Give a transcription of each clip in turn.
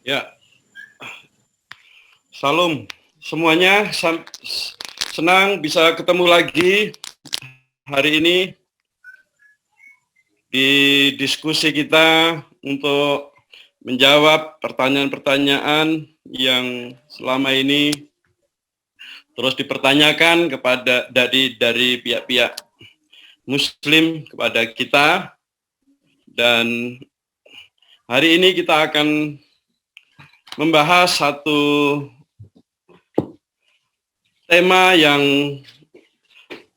Ya, salam semuanya. Senang bisa ketemu lagi hari ini di diskusi kita untuk menjawab pertanyaan-pertanyaan yang selama ini terus dipertanyakan kepada dari pihak-pihak Muslim kepada kita, dan hari ini kita akan membahas satu tema yang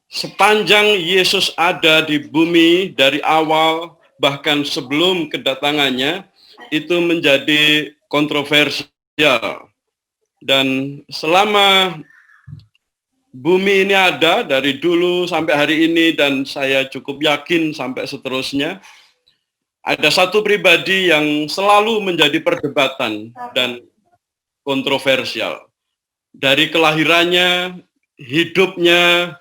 sepanjang Yesus ada di bumi dari awal bahkan sebelum kedatangannya itu menjadi kontroversial, dan selama bumi ini ada dari dulu sampai hari ini, dan saya cukup yakin sampai seterusnya, ada satu pribadi yang selalu menjadi perdebatan dan kontroversial. Dari kelahirannya, hidupnya,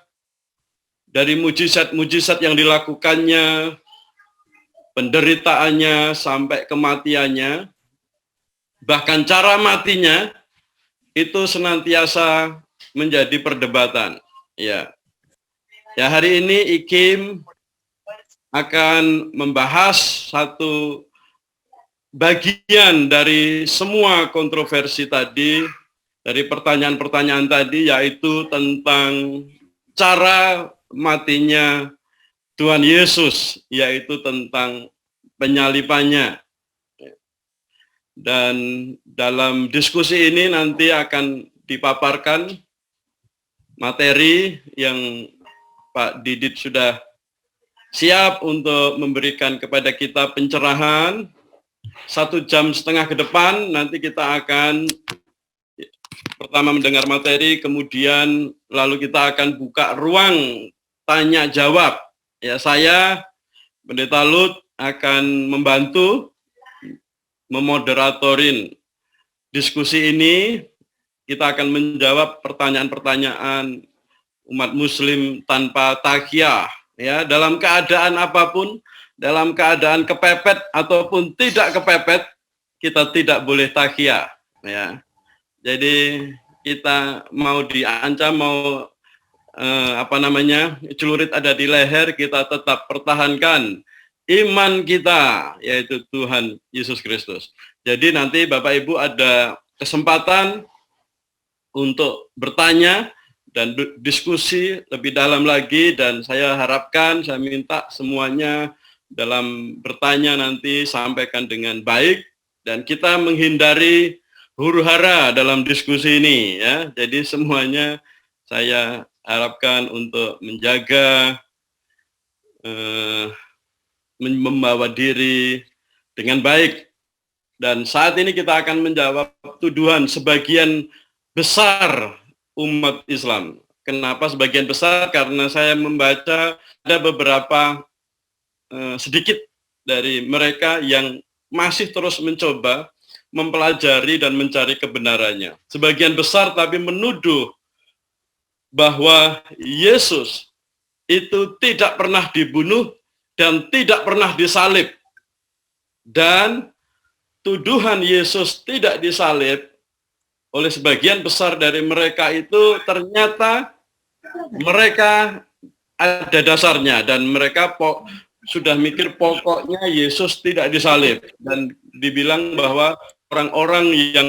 dari mujizat-mujizat yang dilakukannya, penderitaannya, sampai kematiannya, bahkan cara matinya, itu senantiasa menjadi perdebatan. Ya, hari ini IKIM akan membahas satu bagian dari semua kontroversi tadi, dari pertanyaan-pertanyaan tadi, yaitu tentang cara matinya Tuhan Yesus, yaitu tentang penyalibannya. Dan dalam diskusi ini nanti akan dipaparkan materi yang Pak Didit sudah siap untuk memberikan kepada kita pencerahan. 1,5 jam ke depan nanti kita akan pertama mendengar materi, kemudian lalu kita akan buka ruang tanya jawab. Ya, saya Pendeta Lut akan membantu memoderatorin diskusi ini. Kita akan menjawab pertanyaan-pertanyaan umat Muslim tanpa takhiyah, ya, dalam keadaan apapun, dalam keadaan kepepet ataupun tidak kepepet, kita tidak boleh takhiyah, ya. Jadi kita mau diancam, mau celurit ada di leher, kita tetap pertahankan iman kita, yaitu Tuhan Yesus Kristus. Jadi nanti Bapak Ibu ada kesempatan untuk bertanya dan diskusi lebih dalam lagi, dan saya harapkan, saya minta semuanya dalam bertanya nanti sampaikan dengan baik, dan kita menghindari huru-hara dalam diskusi ini, ya. Jadi semuanya saya harapkan untuk menjaga membawa diri dengan baik. Dan saat ini kita akan menjawab tuduhan sebagian besar umat Islam. Kenapa sebagian besar? Karena saya membaca ada beberapa sedikit dari mereka yang masih terus mencoba mempelajari dan mencari kebenarannya. Sebagian besar tapi menuduh bahwa Yesus itu tidak pernah dibunuh dan tidak pernah disalib. Dan tuduhan Yesus tidak disalib oleh sebagian besar dari mereka itu ternyata mereka ada dasarnya, dan mereka sudah mikir pokoknya Yesus tidak disalib, dan dibilang bahwa orang-orang yang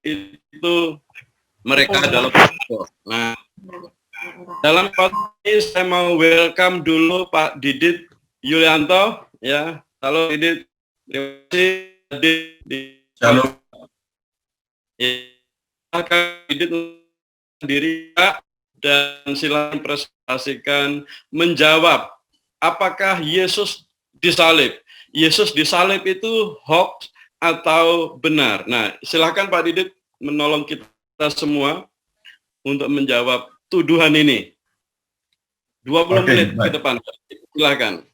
itu mereka adalah pokok. Nah, dalam ini saya mau welcome dulu Pak Didit Yulianto, ya. Halo Didit, terima kasih di Halo. Didit sendiri, dan silakan presentasikan menjawab apakah Yesus disalib. Yesus disalib itu hoax atau benar? Nah, silakan Pak Didit menolong kita semua untuk menjawab tuduhan ini. 20 menit ke depan, silakan.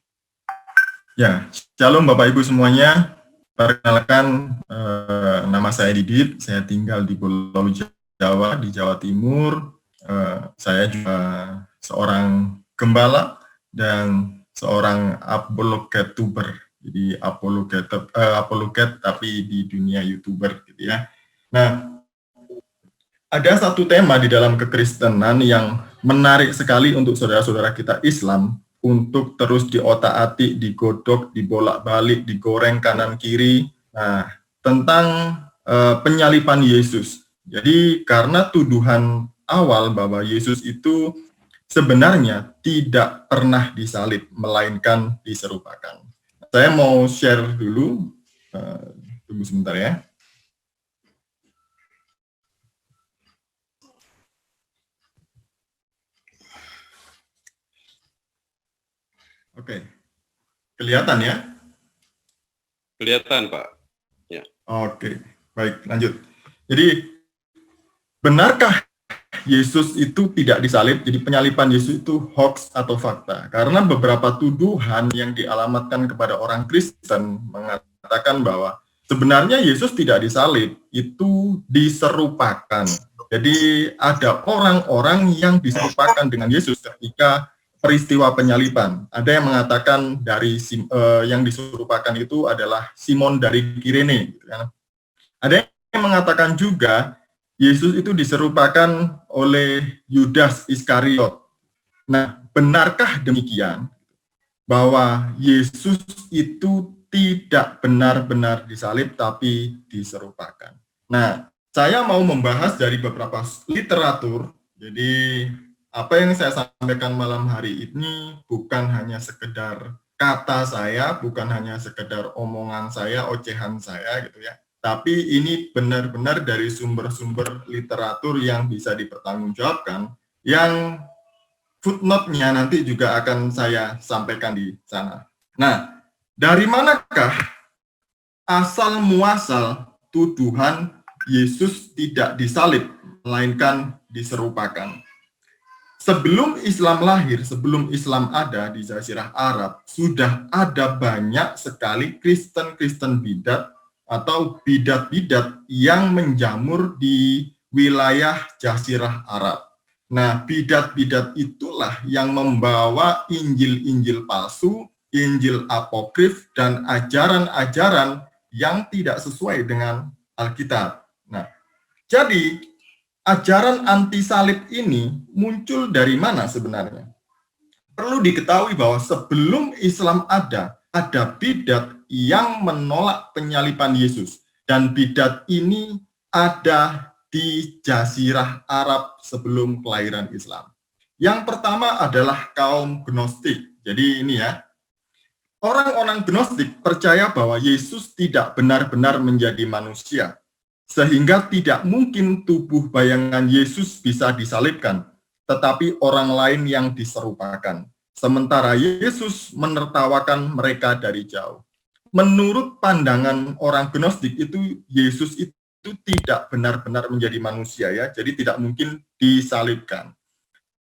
Ya, shalom Bapak Ibu semuanya. Perkenalkan, nama saya Didit, saya tinggal di Pulau Jawa, di Jawa Timur. Saya juga seorang gembala dan seorang apologet tuber Jadi apologet tapi di dunia YouTuber gitu ya. Nah, ada satu tema di dalam kekristenan yang menarik sekali untuk saudara-saudara kita Islam untuk terus diotak-atik, digodok, dibolak-balik, digoreng kanan kiri. Nah, tentang penyaliban Yesus. Jadi karena tuduhan awal bahwa Yesus itu sebenarnya tidak pernah disalib, melainkan diserupakan. Saya mau share dulu, tunggu sebentar ya. Oke, kelihatan ya? Kelihatan, Pak. Ya. Oke, baik, lanjut. Jadi, benarkah Yesus itu tidak disalib? Jadi penyaliban Yesus itu hoax atau fakta? Karena beberapa tuduhan yang dialamatkan kepada orang Kristen mengatakan bahwa sebenarnya Yesus tidak disalib, itu diserupakan. Jadi ada orang-orang yang diserupakan dengan Yesus ketika peristiwa penyaliban. Ada yang mengatakan yang diserupakan itu adalah Simon dari Kirene. Ada yang mengatakan juga Yesus itu diserupakan oleh Yudas Iskariot. Nah, benarkah demikian bahwa Yesus itu tidak benar-benar disalib tapi diserupakan? Nah, saya mau membahas dari beberapa literatur. Jadi, apa yang saya sampaikan malam hari ini bukan hanya sekedar kata saya, bukan hanya sekedar omongan saya, ocehan saya gitu ya. Tapi ini benar-benar dari sumber-sumber literatur yang bisa dipertanggungjawabkan, yang footnote-nya nanti juga akan saya sampaikan di sana. Nah, dari manakah asal muasal tuduhan Yesus tidak disalib, melainkan diserupakan? Sebelum Islam lahir, sebelum Islam ada di Jazirah Arab, sudah ada banyak sekali Kristen-Kristen bidat atau bidat-bidat yang menjamur di wilayah Jazirah Arab. Nah, bidat-bidat itulah yang membawa Injil-Injil palsu, Injil apokrif, dan ajaran-ajaran yang tidak sesuai dengan Alkitab. Nah, jadi ajaran anti salib ini muncul dari mana sebenarnya? Perlu diketahui bahwa sebelum Islam ada bidat yang menolak penyaliban Yesus. Dan bidat ini ada di Jazirah Arab sebelum kelahiran Islam. Yang pertama adalah kaum Gnostik. Jadi ini ya, orang-orang Gnostik percaya bahwa Yesus tidak benar-benar menjadi manusia, sehingga tidak mungkin tubuh bayangan Yesus bisa disalibkan, tetapi orang lain yang diserupakan. Sementara Yesus menertawakan mereka dari jauh. Menurut pandangan orang Gnostik itu, Yesus itu tidak benar-benar menjadi manusia ya, jadi tidak mungkin disalibkan.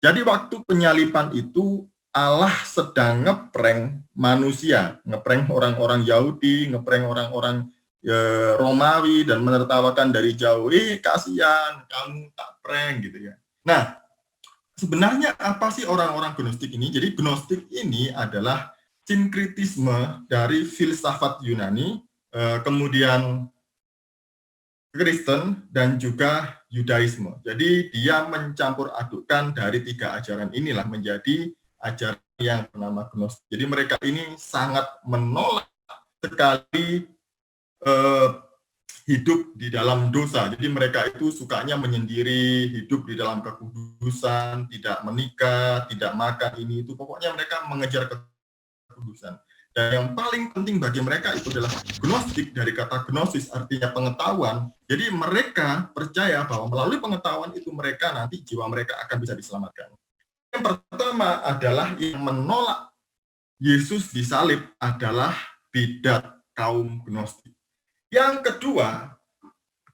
Jadi waktu penyaliban itu Allah sedang ngeprank manusia, ngeprank orang-orang Yahudi, ngeprank orang-orang Romawi, dan menertawakan dari jauh, kasihan, kamu tak prank gitu ya. Nah, sebenarnya apa sih orang-orang Gnostik ini? Jadi Gnostik ini adalah sinkritisme dari filsafat Yunani, kemudian Kristen, dan juga Yudaisme. Jadi dia mencampur adukkan dari tiga ajaran inilah menjadi ajaran yang bernama Gnostik. Jadi mereka ini sangat menolak sekali hidup di dalam dosa. Jadi mereka itu sukanya menyendiri, hidup di dalam kekudusan, tidak menikah, tidak makan ini itu. Pokoknya mereka mengejar kekudusan. Dan yang paling penting bagi mereka itu adalah gnostik, dari kata gnosis artinya pengetahuan. Jadi mereka percaya bahwa melalui pengetahuan itu mereka nanti jiwa mereka akan bisa diselamatkan. Yang pertama adalah yang menolak Yesus disalib adalah bidat kaum gnostik. Yang kedua,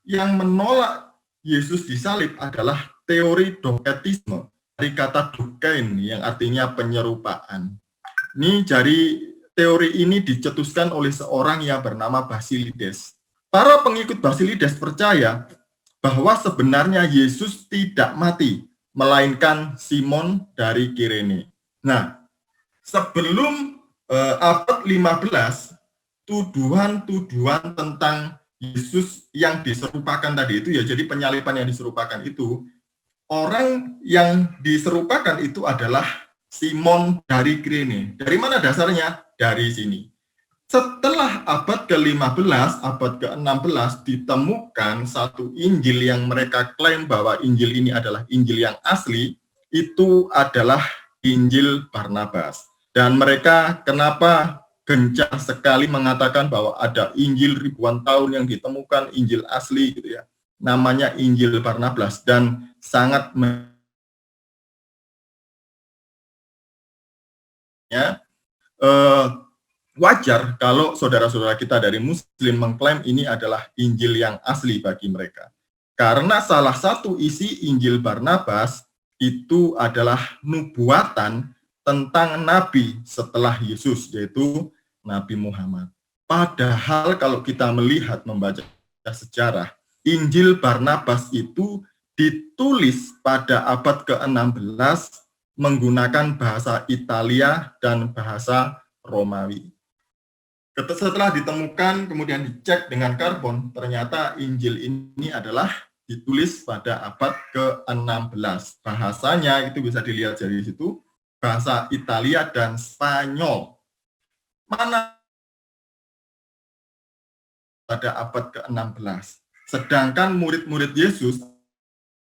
yang menolak Yesus disalib adalah teori doketisme, dari kata dokein yang artinya penyerupaan. Ini dari teori ini dicetuskan oleh seorang yang bernama Basilides. Para pengikut Basilides percaya bahwa sebenarnya Yesus tidak mati, melainkan Simon dari Kirene. Nah, sebelum abad 15, tuduhan-tuduhan tentang Yesus yang diserupakan tadi itu ya, jadi penyaliban yang diserupakan itu, orang yang diserupakan itu adalah Simon dari Kirene. Dari mana dasarnya? Dari sini. Setelah abad ke-15, abad ke-16 ditemukan satu Injil yang mereka klaim bahwa Injil ini adalah Injil yang asli, itu adalah Injil Barnabas. Dan mereka kenapa gencar sekali mengatakan bahwa ada Injil ribuan tahun yang ditemukan, Injil asli gitu ya. Namanya Injil Barnabas dan sangat wajar kalau saudara-saudara kita dari Muslim mengklaim ini adalah Injil yang asli bagi mereka. Karena salah satu isi Injil Barnabas itu adalah nubuatan tentang Nabi setelah Yesus, yaitu Nabi Muhammad. Padahal kalau kita melihat, membaca sejarah, Injil Barnabas itu ditulis pada abad ke-16 menggunakan bahasa Italia dan bahasa Romawi. Setelah ditemukan, kemudian dicek dengan karbon, ternyata Injil ini adalah ditulis pada abad ke-16. Bahasanya itu bisa dilihat dari situ, bahasa Italia dan Spanyol. Mana pada abad ke-16. Sedangkan murid-murid Yesus,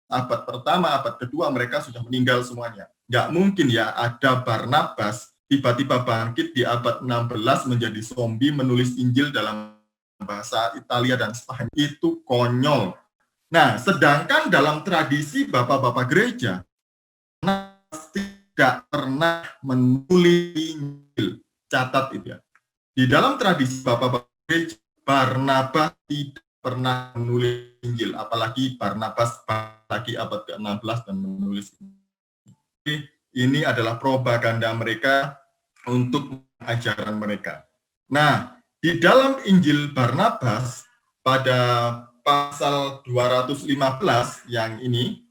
abad pertama, abad kedua, mereka sudah meninggal semuanya. Nggak mungkin ya ada Barnabas tiba-tiba bangkit di abad 16 menjadi zombie menulis Injil dalam bahasa Italia dan Spanyol. Itu konyol. Nah, sedangkan dalam tradisi bapak-bapak gereja tidak pernah menulis Injil. Catat itu ya. Di dalam tradisi bapak-bapak gereja, Barnabas tidak pernah menulis Injil, apalagi Barnabas lagi abad ke-16 dan menulis Injil. Ini adalah propaganda mereka untuk ajaran mereka. Nah, di dalam Injil Barnabas pada pasal 215 yang ini,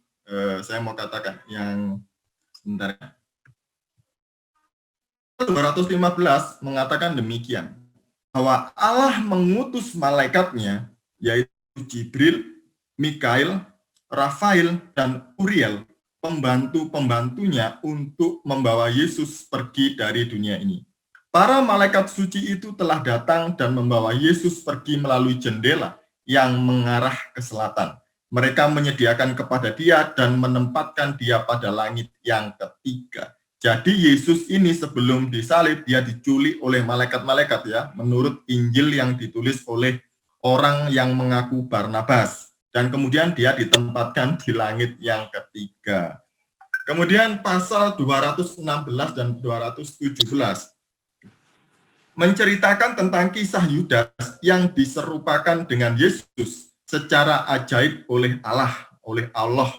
saya mau katakan yang sebentar. 215 mengatakan demikian, bahwa Allah mengutus malaikatnya, yaitu Jibril, Mikail, Rafael, dan Uriel, pembantu-pembantunya untuk membawa Yesus pergi dari dunia ini. Para malaikat suci itu telah datang dan membawa Yesus pergi melalui jendela yang mengarah ke selatan. Mereka menyediakan kepada dia dan menempatkan dia pada langit yang ketiga. Jadi Yesus ini sebelum disalib, dia diculik oleh malaikat-malaikat ya, menurut Injil yang ditulis oleh orang yang mengaku Barnabas. Dan kemudian dia ditempatkan di langit yang ketiga. Kemudian pasal 216 dan 217 menceritakan tentang kisah Yudas yang diserupakan dengan Yesus secara ajaib oleh Allah.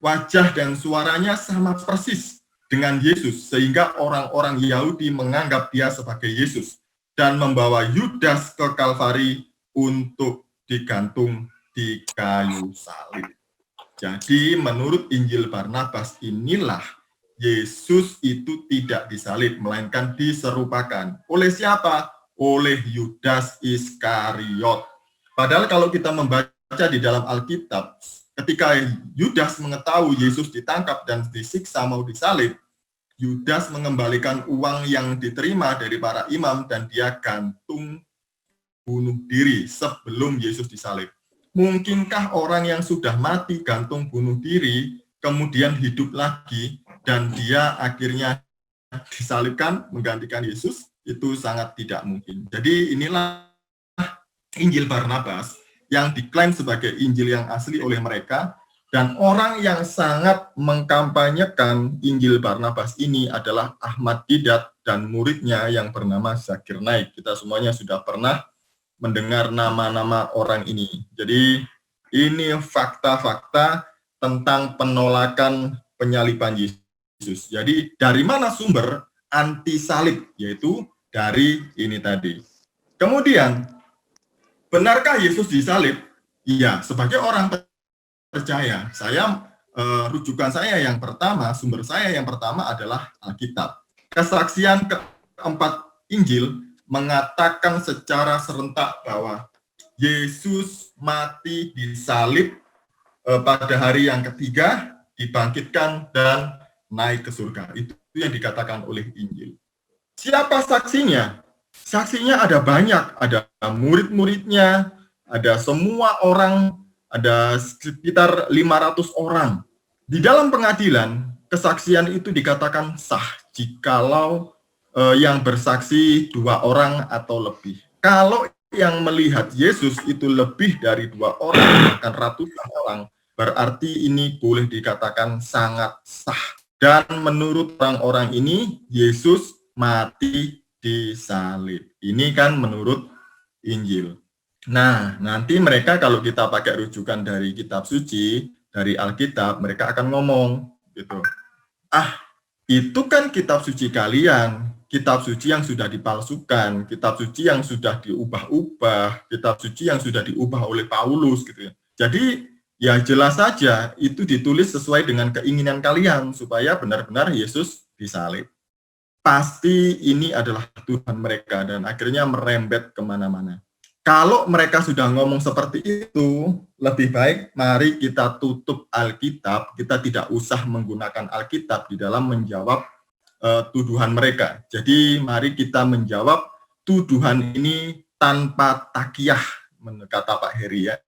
Wajah dan suaranya sama persis dengan Yesus, sehingga orang-orang Yahudi menganggap dia sebagai Yesus dan membawa Yudas ke Kalvari untuk digantung di kayu salib. Jadi menurut Injil Barnabas inilah Yesus itu tidak disalib, melainkan diserupakan. Oleh siapa? Oleh Yudas Iskariot. Padahal kalau kita membaca di dalam Alkitab, ketika Yudas mengetahui Yesus ditangkap dan disiksa mau disalib, Yudas mengembalikan uang yang diterima dari para imam dan dia gantung bunuh diri sebelum Yesus disalib. Mungkinkah orang yang sudah mati gantung bunuh diri kemudian hidup lagi dan dia akhirnya disalibkan menggantikan Yesus? Itu sangat tidak mungkin. Jadi inilah Injil Barnabas yang diklaim sebagai Injil yang asli oleh mereka, dan orang yang sangat mengkampanyekan Injil Barnabas ini adalah Ahmad Didat dan muridnya yang bernama Zakir Naik. Kita semuanya sudah pernah mendengar nama-nama orang ini. Jadi ini fakta-fakta tentang penolakan penyaliban Yesus. Jadi dari mana sumber anti salib? Yaitu dari ini tadi. Kemudian, benarkah Yesus disalib? Iya, sebagai orang percaya, rujukan saya yang pertama, sumber saya yang pertama adalah Alkitab. Kesaksian keempat Injil mengatakan secara serentak bahwa Yesus mati disalib pada hari yang ketiga, dibangkitkan dan naik ke surga. Itu yang dikatakan oleh Injil. Siapa saksinya? Saksinya ada banyak, ada murid-muridnya, ada semua orang, ada sekitar 500 orang. Di dalam pengadilan, kesaksian itu dikatakan sah jikalau yang bersaksi 2 orang atau lebih. Kalau yang melihat Yesus itu lebih dari 2 orang, bahkan ratusan orang, berarti ini boleh dikatakan sangat sah. Dan menurut orang-orang ini, Yesus mati disalib. Ini kan menurut Injil. Nah, nanti mereka kalau kita pakai rujukan dari kitab suci, dari Alkitab, mereka akan ngomong gitu. Itu kan kitab suci kalian, kitab suci yang sudah dipalsukan, kitab suci yang sudah diubah-ubah, kitab suci yang sudah diubah oleh Paulus gitu ya. Jadi ya jelas saja itu ditulis sesuai dengan keinginan kalian supaya benar-benar Yesus disalib. Pasti ini adalah Tuhan mereka dan akhirnya merembet kemana-mana. Kalau mereka sudah ngomong seperti itu, lebih baik mari kita tutup Alkitab, kita tidak usah menggunakan Alkitab di dalam menjawab tuduhan mereka. Jadi mari kita menjawab tuduhan ini tanpa takiyah, kata Pak Heri ya.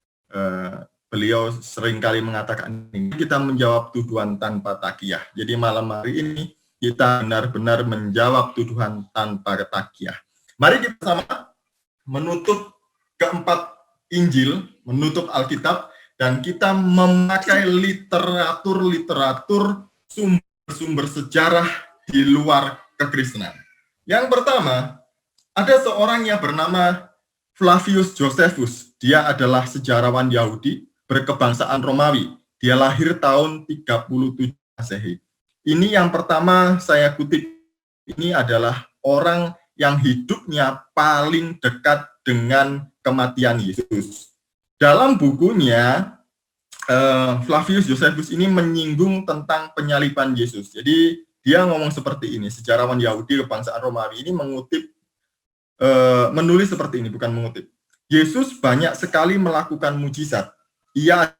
Beliau seringkali mengatakan ini, kita menjawab tuduhan tanpa takiyah. Jadi malam hari ini kita benar-benar menjawab tuduhan tanpa takiyah. Mari kita sama menutup keempat Injil, menutup Alkitab, dan kita memakai literatur sumber-sumber sejarah di luar kekristenan. Yang pertama, ada seorang yang bernama Flavius Josephus. Dia adalah sejarawan Yahudi berkebangsaan Romawi. Dia lahir tahun 37 Masehi. Ini yang pertama saya kutip. Ini adalah orang yang hidupnya paling dekat dengan kematian Yesus. Dalam bukunya, Flavius Josephus ini menyinggung tentang penyaliban Yesus. Jadi dia ngomong seperti ini, sejarawan Yahudi kebangsaan Romawi ini menulis seperti ini, bukan mengutip. Yesus banyak sekali melakukan mujizat. Ia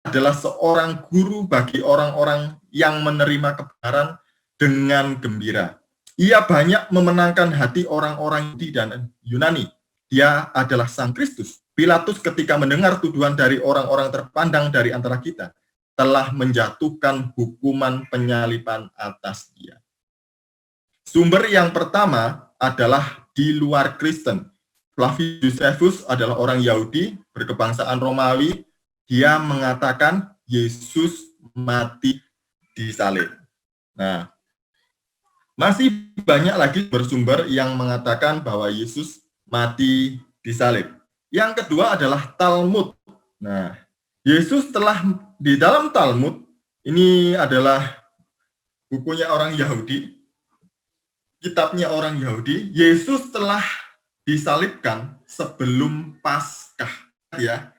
adalah seorang guru bagi orang-orang yang menerima kebenaran dengan gembira. Ia banyak memenangkan hati orang-orang Yahudi dan Yunani. Dia adalah Sang Kristus. Pilatus ketika mendengar tuduhan dari orang-orang terpandang dari antara kita, telah menjatuhkan hukuman penyaliban atas dia. Sumber yang pertama adalah di luar Kristen. Flavius Josephus adalah orang Yahudi berkebangsaan Romawi. Dia mengatakan Yesus mati disalib. Nah, masih banyak lagi bersumber yang mengatakan bahwa Yesus mati disalib. Yang kedua adalah Talmud. Nah, Yesus telah di dalam Talmud, ini adalah bukunya orang Yahudi, kitabnya orang Yahudi, Yesus telah disalibkan sebelum Paskah. Ya,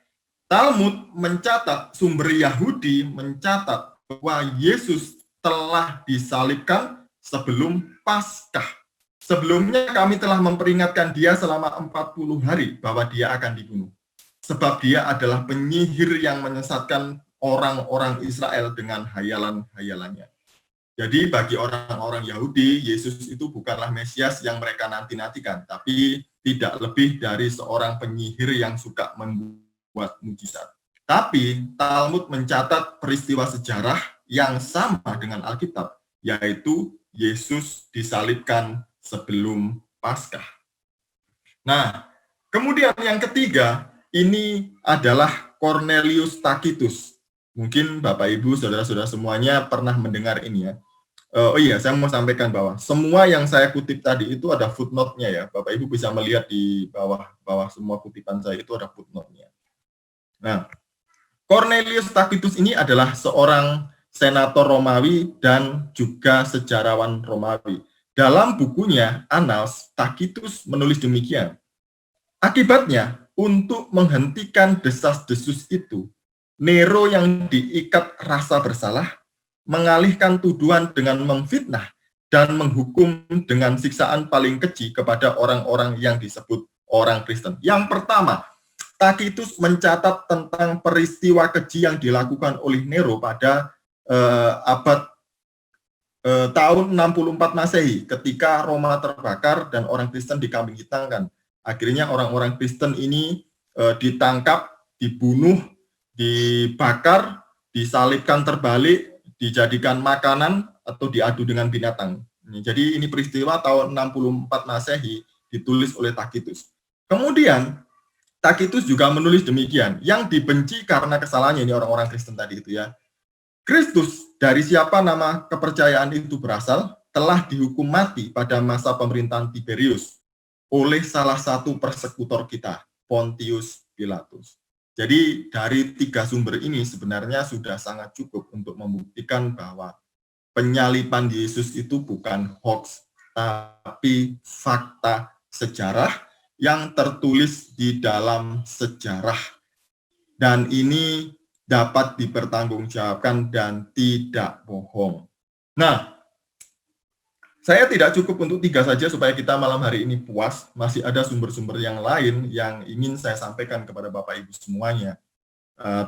Talmud mencatat, sumber Yahudi mencatat bahwa Yesus telah disalibkan sebelum Paskah. Sebelumnya kami telah memperingatkan dia selama 40 hari bahwa dia akan dibunuh. Sebab dia adalah penyihir yang menyesatkan orang-orang Israel dengan hayalan-hayalannya. Jadi bagi orang-orang Yahudi, Yesus itu bukanlah Mesias yang mereka nanti-nantikan, tapi tidak lebih dari seorang penyihir yang suka membuat mujizat. Tapi Talmud mencatat peristiwa sejarah yang sama dengan Alkitab, yaitu Yesus disalibkan sebelum Paskah. Nah, kemudian yang ketiga, ini adalah Cornelius Tacitus. Mungkin Bapak Ibu, saudara-saudara semuanya pernah mendengar ini ya. Oh iya, saya mau sampaikan bahwa semua yang saya kutip tadi itu ada footnote-nya ya. Bapak Ibu bisa melihat di bawah semua kutipan saya itu ada footnote-nya. Nah, Cornelius Tacitus ini adalah seorang senator Romawi dan juga sejarawan Romawi. Dalam bukunya Annals, Tacitus menulis demikian. Akibatnya, untuk menghentikan desas-desus itu, Nero yang diikat rasa bersalah, mengalihkan tuduhan dengan memfitnah, dan menghukum dengan siksaan paling keji kepada orang-orang yang disebut orang Kristen. Yang pertama, Tacitus mencatat tentang peristiwa keji yang dilakukan oleh Nero pada abad tahun 64 Masehi ketika Roma terbakar dan orang Kristen dikambing hitamkan. Akhirnya orang-orang Kristen ini ditangkap, dibunuh, dibakar, disalibkan terbalik, dijadikan makanan atau diadu dengan binatang. Jadi ini peristiwa tahun 64 Masehi ditulis oleh Tacitus. Kemudian Tacitus juga menulis demikian, yang dibenci karena kesalahannya ini orang-orang Kristen tadi itu ya. Kristus, dari siapa nama kepercayaan itu berasal, telah dihukum mati pada masa pemerintahan Tiberius oleh salah satu persekutor kita, Pontius Pilatus. Jadi dari 3 sumber ini sebenarnya sudah sangat cukup untuk membuktikan bahwa penyaliban Yesus itu bukan hoax, tapi fakta sejarah yang tertulis di dalam sejarah. Dan ini dapat dipertanggungjawabkan dan tidak bohong. Nah, saya tidak cukup untuk 3 saja supaya kita malam hari ini puas. Masih ada sumber-sumber yang lain yang ingin saya sampaikan kepada Bapak Ibu semuanya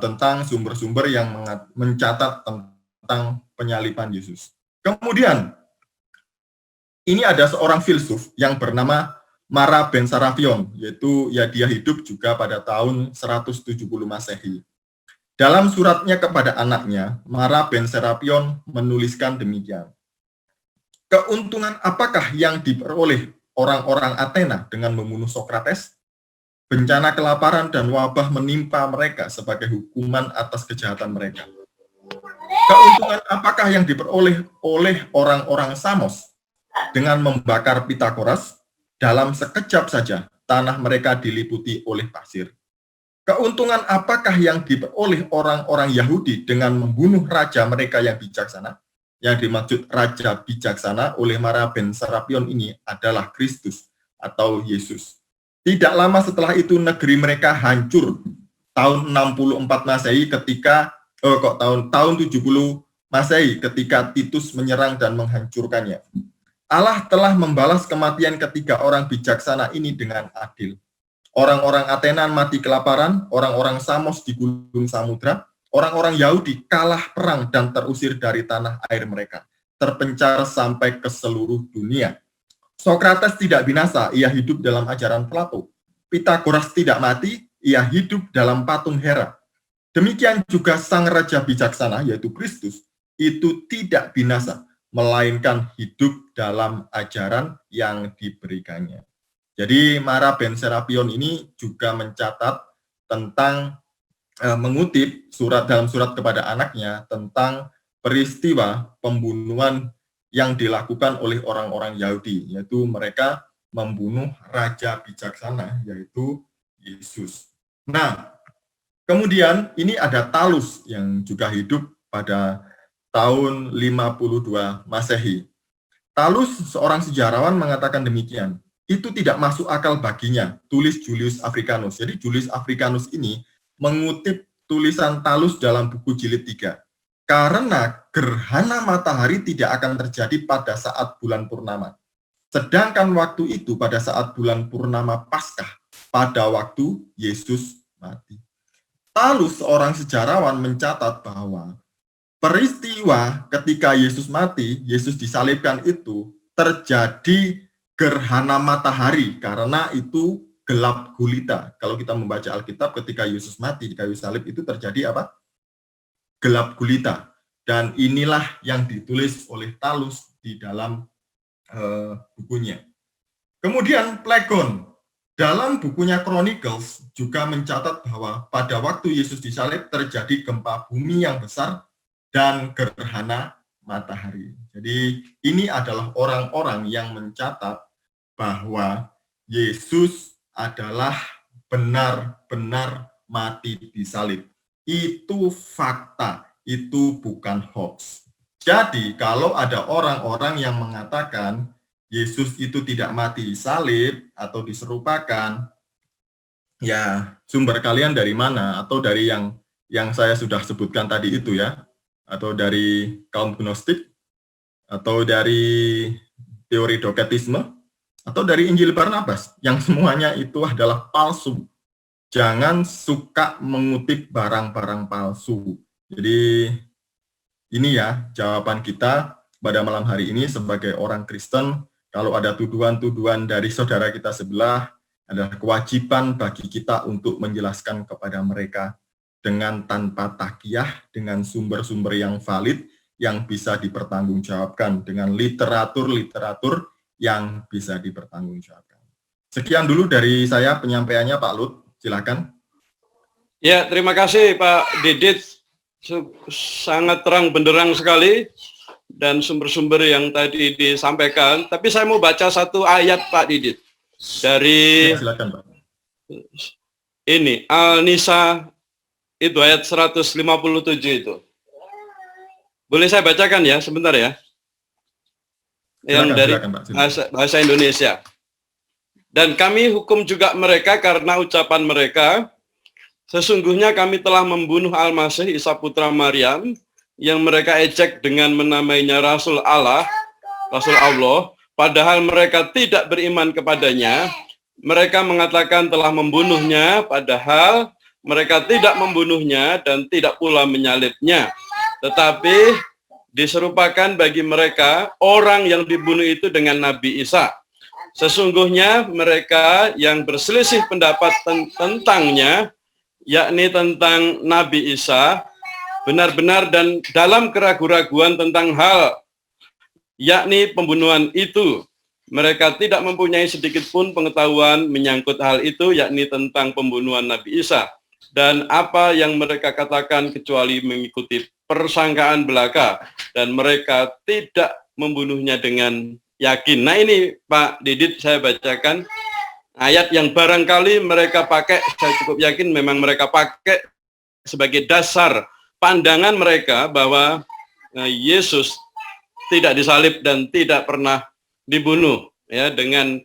tentang sumber-sumber yang mencatat tentang penyaliban Yesus. Kemudian, ini ada seorang filsuf yang bernama Mara Ben Serapion, yaitu ya dia hidup juga pada tahun 170 Masehi. Dalam suratnya kepada anaknya, Mara Ben Serapion menuliskan demikian. Keuntungan apakah yang diperoleh orang-orang Athena dengan membunuh Sokrates? Bencana kelaparan dan wabah menimpa mereka sebagai hukuman atas kejahatan mereka. Keuntungan apakah yang diperoleh oleh orang-orang Samos dengan membakar Pitagoras? Dalam sekejap saja, tanah mereka diliputi oleh pasir. Keuntungan apakah yang diperoleh orang-orang Yahudi dengan membunuh raja mereka yang bijaksana? Yang dimaksud raja bijaksana oleh Mara Ben Serapion ini adalah Kristus atau Yesus. Tidak lama setelah itu negeri mereka hancur. Tahun 64 Masehi ketika tahun 70 Masehi ketika Titus menyerang dan menghancurkannya. Allah telah membalas kematian ketiga orang bijaksana ini dengan adil. Orang-orang Athena mati kelaparan, orang-orang Samos di Gunung Samudra, orang-orang Yahudi kalah perang dan terusir dari tanah air mereka, terpencar sampai ke seluruh dunia. Sokrates tidak binasa, ia hidup dalam ajaran Plato. Pitagoras tidak mati, ia hidup dalam patung Hera. Demikian juga sang raja bijaksana, yaitu Kristus, itu tidak binasa, melainkan hidup dalam ajaran yang diberikannya. Jadi Mara Ben Serapion ini juga mencatat tentang mengutip dalam surat kepada anaknya tentang peristiwa pembunuhan yang dilakukan oleh orang-orang Yahudi, yaitu mereka membunuh raja bijaksana, yaitu Yesus. Nah, kemudian ini ada Talus yang juga hidup pada tahun 52 Masehi. Talus, seorang sejarawan, mengatakan demikian. Itu tidak masuk akal baginya, tulis Julius Africanus. Jadi Julius Africanus ini mengutip tulisan Talus dalam buku jilid 3. Karena gerhana matahari tidak akan terjadi pada saat bulan purnama. Sedangkan waktu itu pada saat bulan purnama Paskah, pada waktu Yesus mati. Talus, seorang sejarawan, mencatat bahwa peristiwa ketika Yesus mati, Yesus disalibkan itu terjadi gerhana matahari, karena itu gelap gulita. Kalau kita membaca Alkitab ketika Yesus mati di kayu salib itu terjadi apa? Gelap gulita. Dan inilah yang ditulis oleh Talus di dalam bukunya. Kemudian Phlegon dalam bukunya Chronicles juga mencatat bahwa pada waktu Yesus disalib terjadi gempa bumi yang besar dan gerhana matahari. Jadi ini adalah orang-orang yang mencatat bahwa Yesus adalah benar-benar mati di salib. Itu fakta, itu bukan hoax. Jadi kalau ada orang-orang yang mengatakan Yesus itu tidak mati di salib atau diserupakan, ya sumber kalian dari mana? Atau dari yang saya sudah sebutkan tadi itu ya, atau dari kaum Gnostik, atau dari teori doketisme, atau dari Injil Barnabas, yang semuanya itu adalah palsu. Jangan suka mengutip barang-barang palsu. Jadi ini ya jawaban kita pada malam hari ini sebagai orang Kristen. Kalau ada tuduhan-tuduhan dari saudara kita sebelah, adalah kewajiban bagi kita untuk menjelaskan kepada mereka dengan tanpa takiyah, dengan sumber-sumber yang valid, yang bisa dipertanggungjawabkan, dengan literatur-literatur yang bisa dipertanggungjawabkan. Sekian dulu dari saya penyampaiannya, Pak Lut. Silakan. Ya, terima kasih Pak Didit. Sangat terang benderang sekali dan sumber-sumber yang tadi disampaikan. Tapi saya mau baca satu ayat Pak Didit dari Ya, silakan, Pak. Ini Al-Nisa itu ayat 157 itu. Boleh saya bacakan ya sebentar ya? Yang Silakan, dari silakan, Pak. Silakan. bahasa Indonesia. Dan kami hukum juga mereka karena ucapan mereka, sesungguhnya kami telah membunuh Al-Masih Isa putra Maryam, yang mereka ejek dengan menamainya Rasul Allah, padahal mereka tidak beriman kepadanya. Mereka mengatakan telah membunuhnya, padahal mereka tidak membunuhnya dan tidak pula menyalibnya. Tetapi diserupakan bagi mereka orang yang dibunuh itu dengan Nabi Isa. Sesungguhnya mereka yang berselisih pendapat tentangnya, yakni tentang Nabi Isa, benar-benar dan dalam keraguan-raguan tentang hal, yakni pembunuhan itu. Mereka tidak mempunyai sedikit pun pengetahuan menyangkut hal itu, yakni tentang pembunuhan Nabi Isa. Dan apa yang mereka katakan kecuali mengikuti persangkaan belaka, dan mereka tidak membunuhnya dengan yakin. Nah ini Pak Didit saya bacakan ayat yang barangkali mereka pakai, saya cukup yakin memang mereka pakai sebagai dasar pandangan mereka bahwa Yesus tidak disalib dan tidak pernah dibunuh. Ya, dengan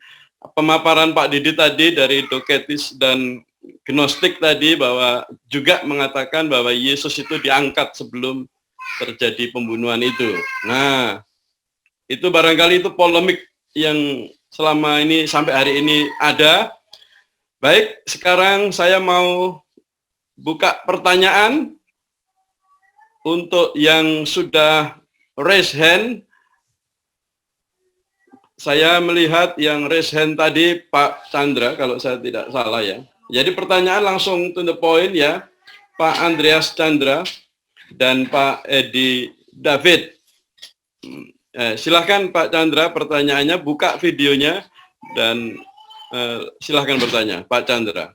pemaparan Pak Didit tadi dari Doketis dan Gnostik tadi, bahwa juga mengatakan bahwa Yesus itu diangkat sebelum terjadi pembunuhan itu. Nah, itu barangkali itu polemik yang selama ini sampai hari ini ada. Baik, sekarang saya mau buka pertanyaan untuk yang sudah raise hand. Saya melihat yang raise hand tadi Pak Chandra, kalau saya tidak salah ya. Jadi pertanyaan langsung to the point ya, Pak Andreas Chandra dan Pak Edi David. Silahkan Pak Chandra, pertanyaannya, buka videonya dan silahkan bertanya Pak Chandra,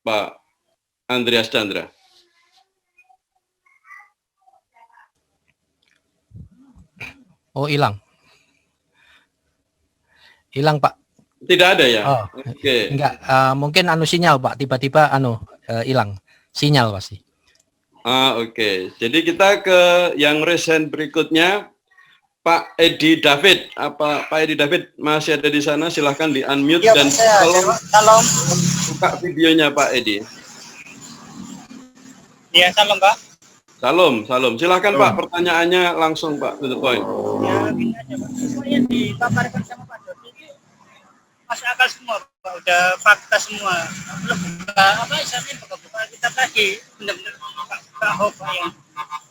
Pak Andreas Chandra. Oh, hilang Pak. Tidak ada ya? Oh, Oke. Enggak, mungkin sinyal Pak, tiba-tiba hilang sinyal pasti. Oke. Jadi kita ke yang recent berikutnya, Pak Edi David. Apa Pak Edi David masih ada di sana? Silahkan di unmute ya, dan tolong buka videonya Pak Edi. Ya, salam Pak. Salam. Silahkan Pak, pertanyaannya langsung Pak, to the point. Ya, ini aja Pak. Semua yang dipaparkan sama Pak Dodi masuk akal semua Pak, udah fakta semua. Belum buka istilahnya buka kita lagi, benar-benar buka hoax Pak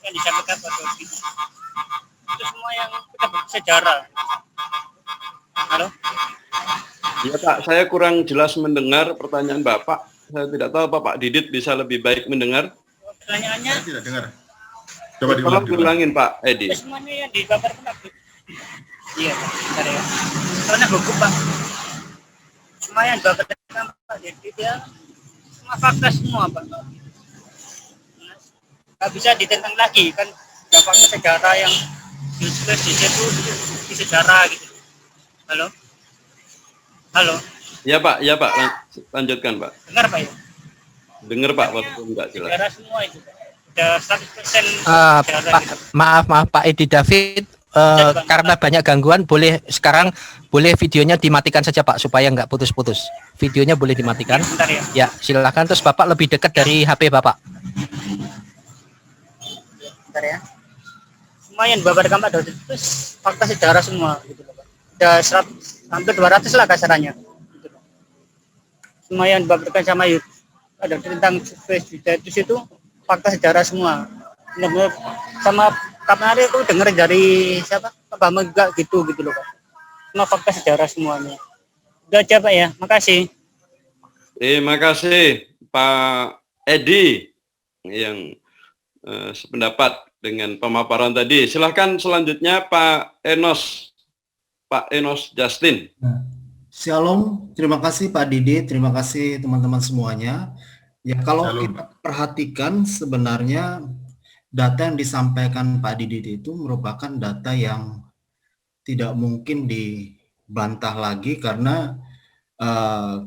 yang disampaikan Pak Dodi. Itu semua yang kita bersejarah. Halo? Ya Pak, saya kurang jelas mendengar pertanyaan Bapak. Saya tidak tahu Pak Didit bisa lebih baik mendengar. Pertanyaannya? Saya tidak dengar. Coba diulangin Pak Edi. Semuanya yang dipaparkan Pak. Iya Pak, bentar ya. Soalnya gugup Pak. Semua yang dipaparkan Pak, jadi dia semua fakta semua Pak. Nggak bisa ditentang lagi kan, ada fakta sejarah yang ditulis di situ di sejarah gitu. Halo. Ya Pak, lanjutkan Pak. Dengar Pak ya? Dengar Pak, walaupun enggak jelas. Sejarah semua itu Pak. Udah 100% Pak, maaf Pak Edi David, karena banyak gangguan, boleh videonya dimatikan saja Pak, supaya nggak putus-putus. Videonya boleh dimatikan. Ya, silakan. Terus Bapak lebih dekat dari HP Bapak. Bentar ya. lumayan babarkan Pak Daud itu fakta sejarah semua gitu loh Pak. Ada hampir 200 lah kasarannya gitu loh. Semua yang dibabarkan sama ada tentang Yesus itu fakta sejarah semua. Benar-benar sama kemarin aku dengar dari siapa Pak Bambang juga gitu loh Pak. Semua fakta sejarah semuanya. Udah aja Pak ya, makasih. Terima kasih Pak Edi yang sependapat dengan pemaparan tadi. Silahkan selanjutnya Pak Enos Justin. Shalom, terima kasih Pak Didi, terima kasih teman-teman semuanya. Ya kalau Shalom. kita perhatikan sebenarnya data yang disampaikan Pak Didi itu merupakan data yang tidak mungkin dibantah lagi karena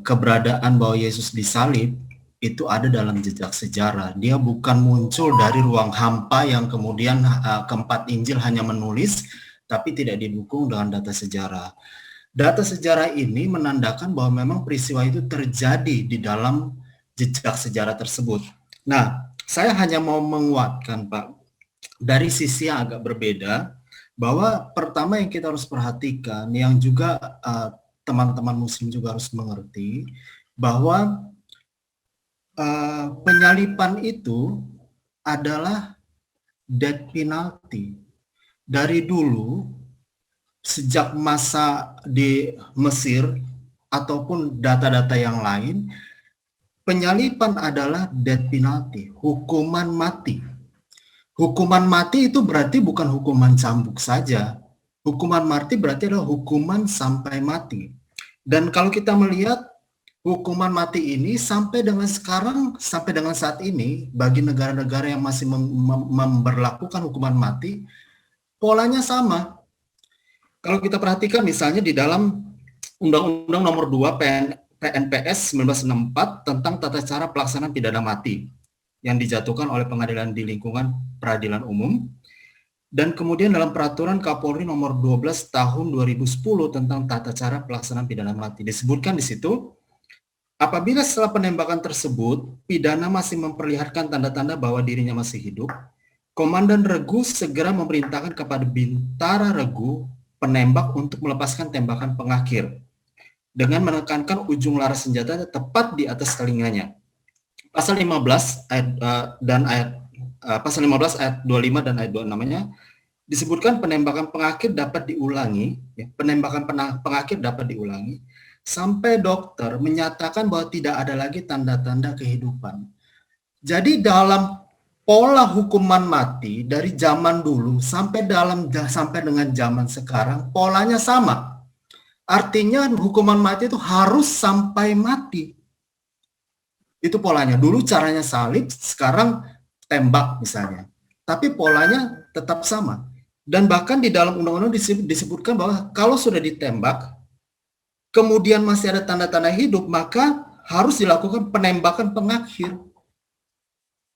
keberadaan bahwa Yesus disalib itu ada dalam jejak sejarah. Dia bukan muncul dari ruang hampa yang kemudian keempat Injil hanya menulis, tapi tidak didukung dengan data sejarah. Data sejarah ini menandakan bahwa memang peristiwa itu terjadi di dalam jejak sejarah tersebut. Nah, saya hanya mau menguatkan Pak, dari sisi yang agak berbeda, bahwa pertama yang kita harus perhatikan, yang juga teman-teman muslim juga harus mengerti, bahwa penyaliban itu adalah death penalty. Dari dulu, sejak masa di Mesir ataupun data-data yang lain, penyaliban adalah death penalty, hukuman mati. Hukuman mati itu berarti bukan hukuman cambuk saja. Hukuman mati berarti adalah hukuman sampai mati. Dan kalau kita melihat hukuman mati ini sampai dengan sekarang, sampai dengan saat ini, bagi negara-negara yang masih memberlakukan hukuman mati, polanya sama. Kalau kita perhatikan misalnya di dalam Undang-Undang Nomor 2 PNPS 1964 tentang tata cara pelaksanaan pidana mati yang dijatuhkan oleh pengadilan di lingkungan peradilan umum, dan kemudian dalam peraturan Kapolri Nomor 12 tahun 2010 tentang tata cara pelaksanaan pidana mati disebutkan di situ, apabila setelah penembakan tersebut, pidana masih memperlihatkan tanda-tanda bahwa dirinya masih hidup, Komandan Regu segera memerintahkan kepada Bintara Regu, penembak, untuk melepaskan tembakan pengakhir, dengan menekankan ujung laras senjata tepat di atas telinganya. Pasal 15 pasal 15 ayat 25 dan ayat 26 namanya disebutkan penembakan pengakhir dapat diulangi, penembakan pengakhir dapat diulangi sampai dokter menyatakan bahwa tidak ada lagi tanda-tanda kehidupan. Jadi dalam pola hukuman mati dari zaman dulu sampai dengan zaman sekarang polanya sama. Artinya hukuman mati itu harus sampai mati. Itu polanya. Dulu caranya salib, sekarang tembak misalnya. Tapi polanya tetap sama. Dan bahkan di dalam undang-undang disebutkan bahwa kalau sudah ditembak, kemudian masih ada tanda-tanda hidup, maka harus dilakukan penembakan pengakhir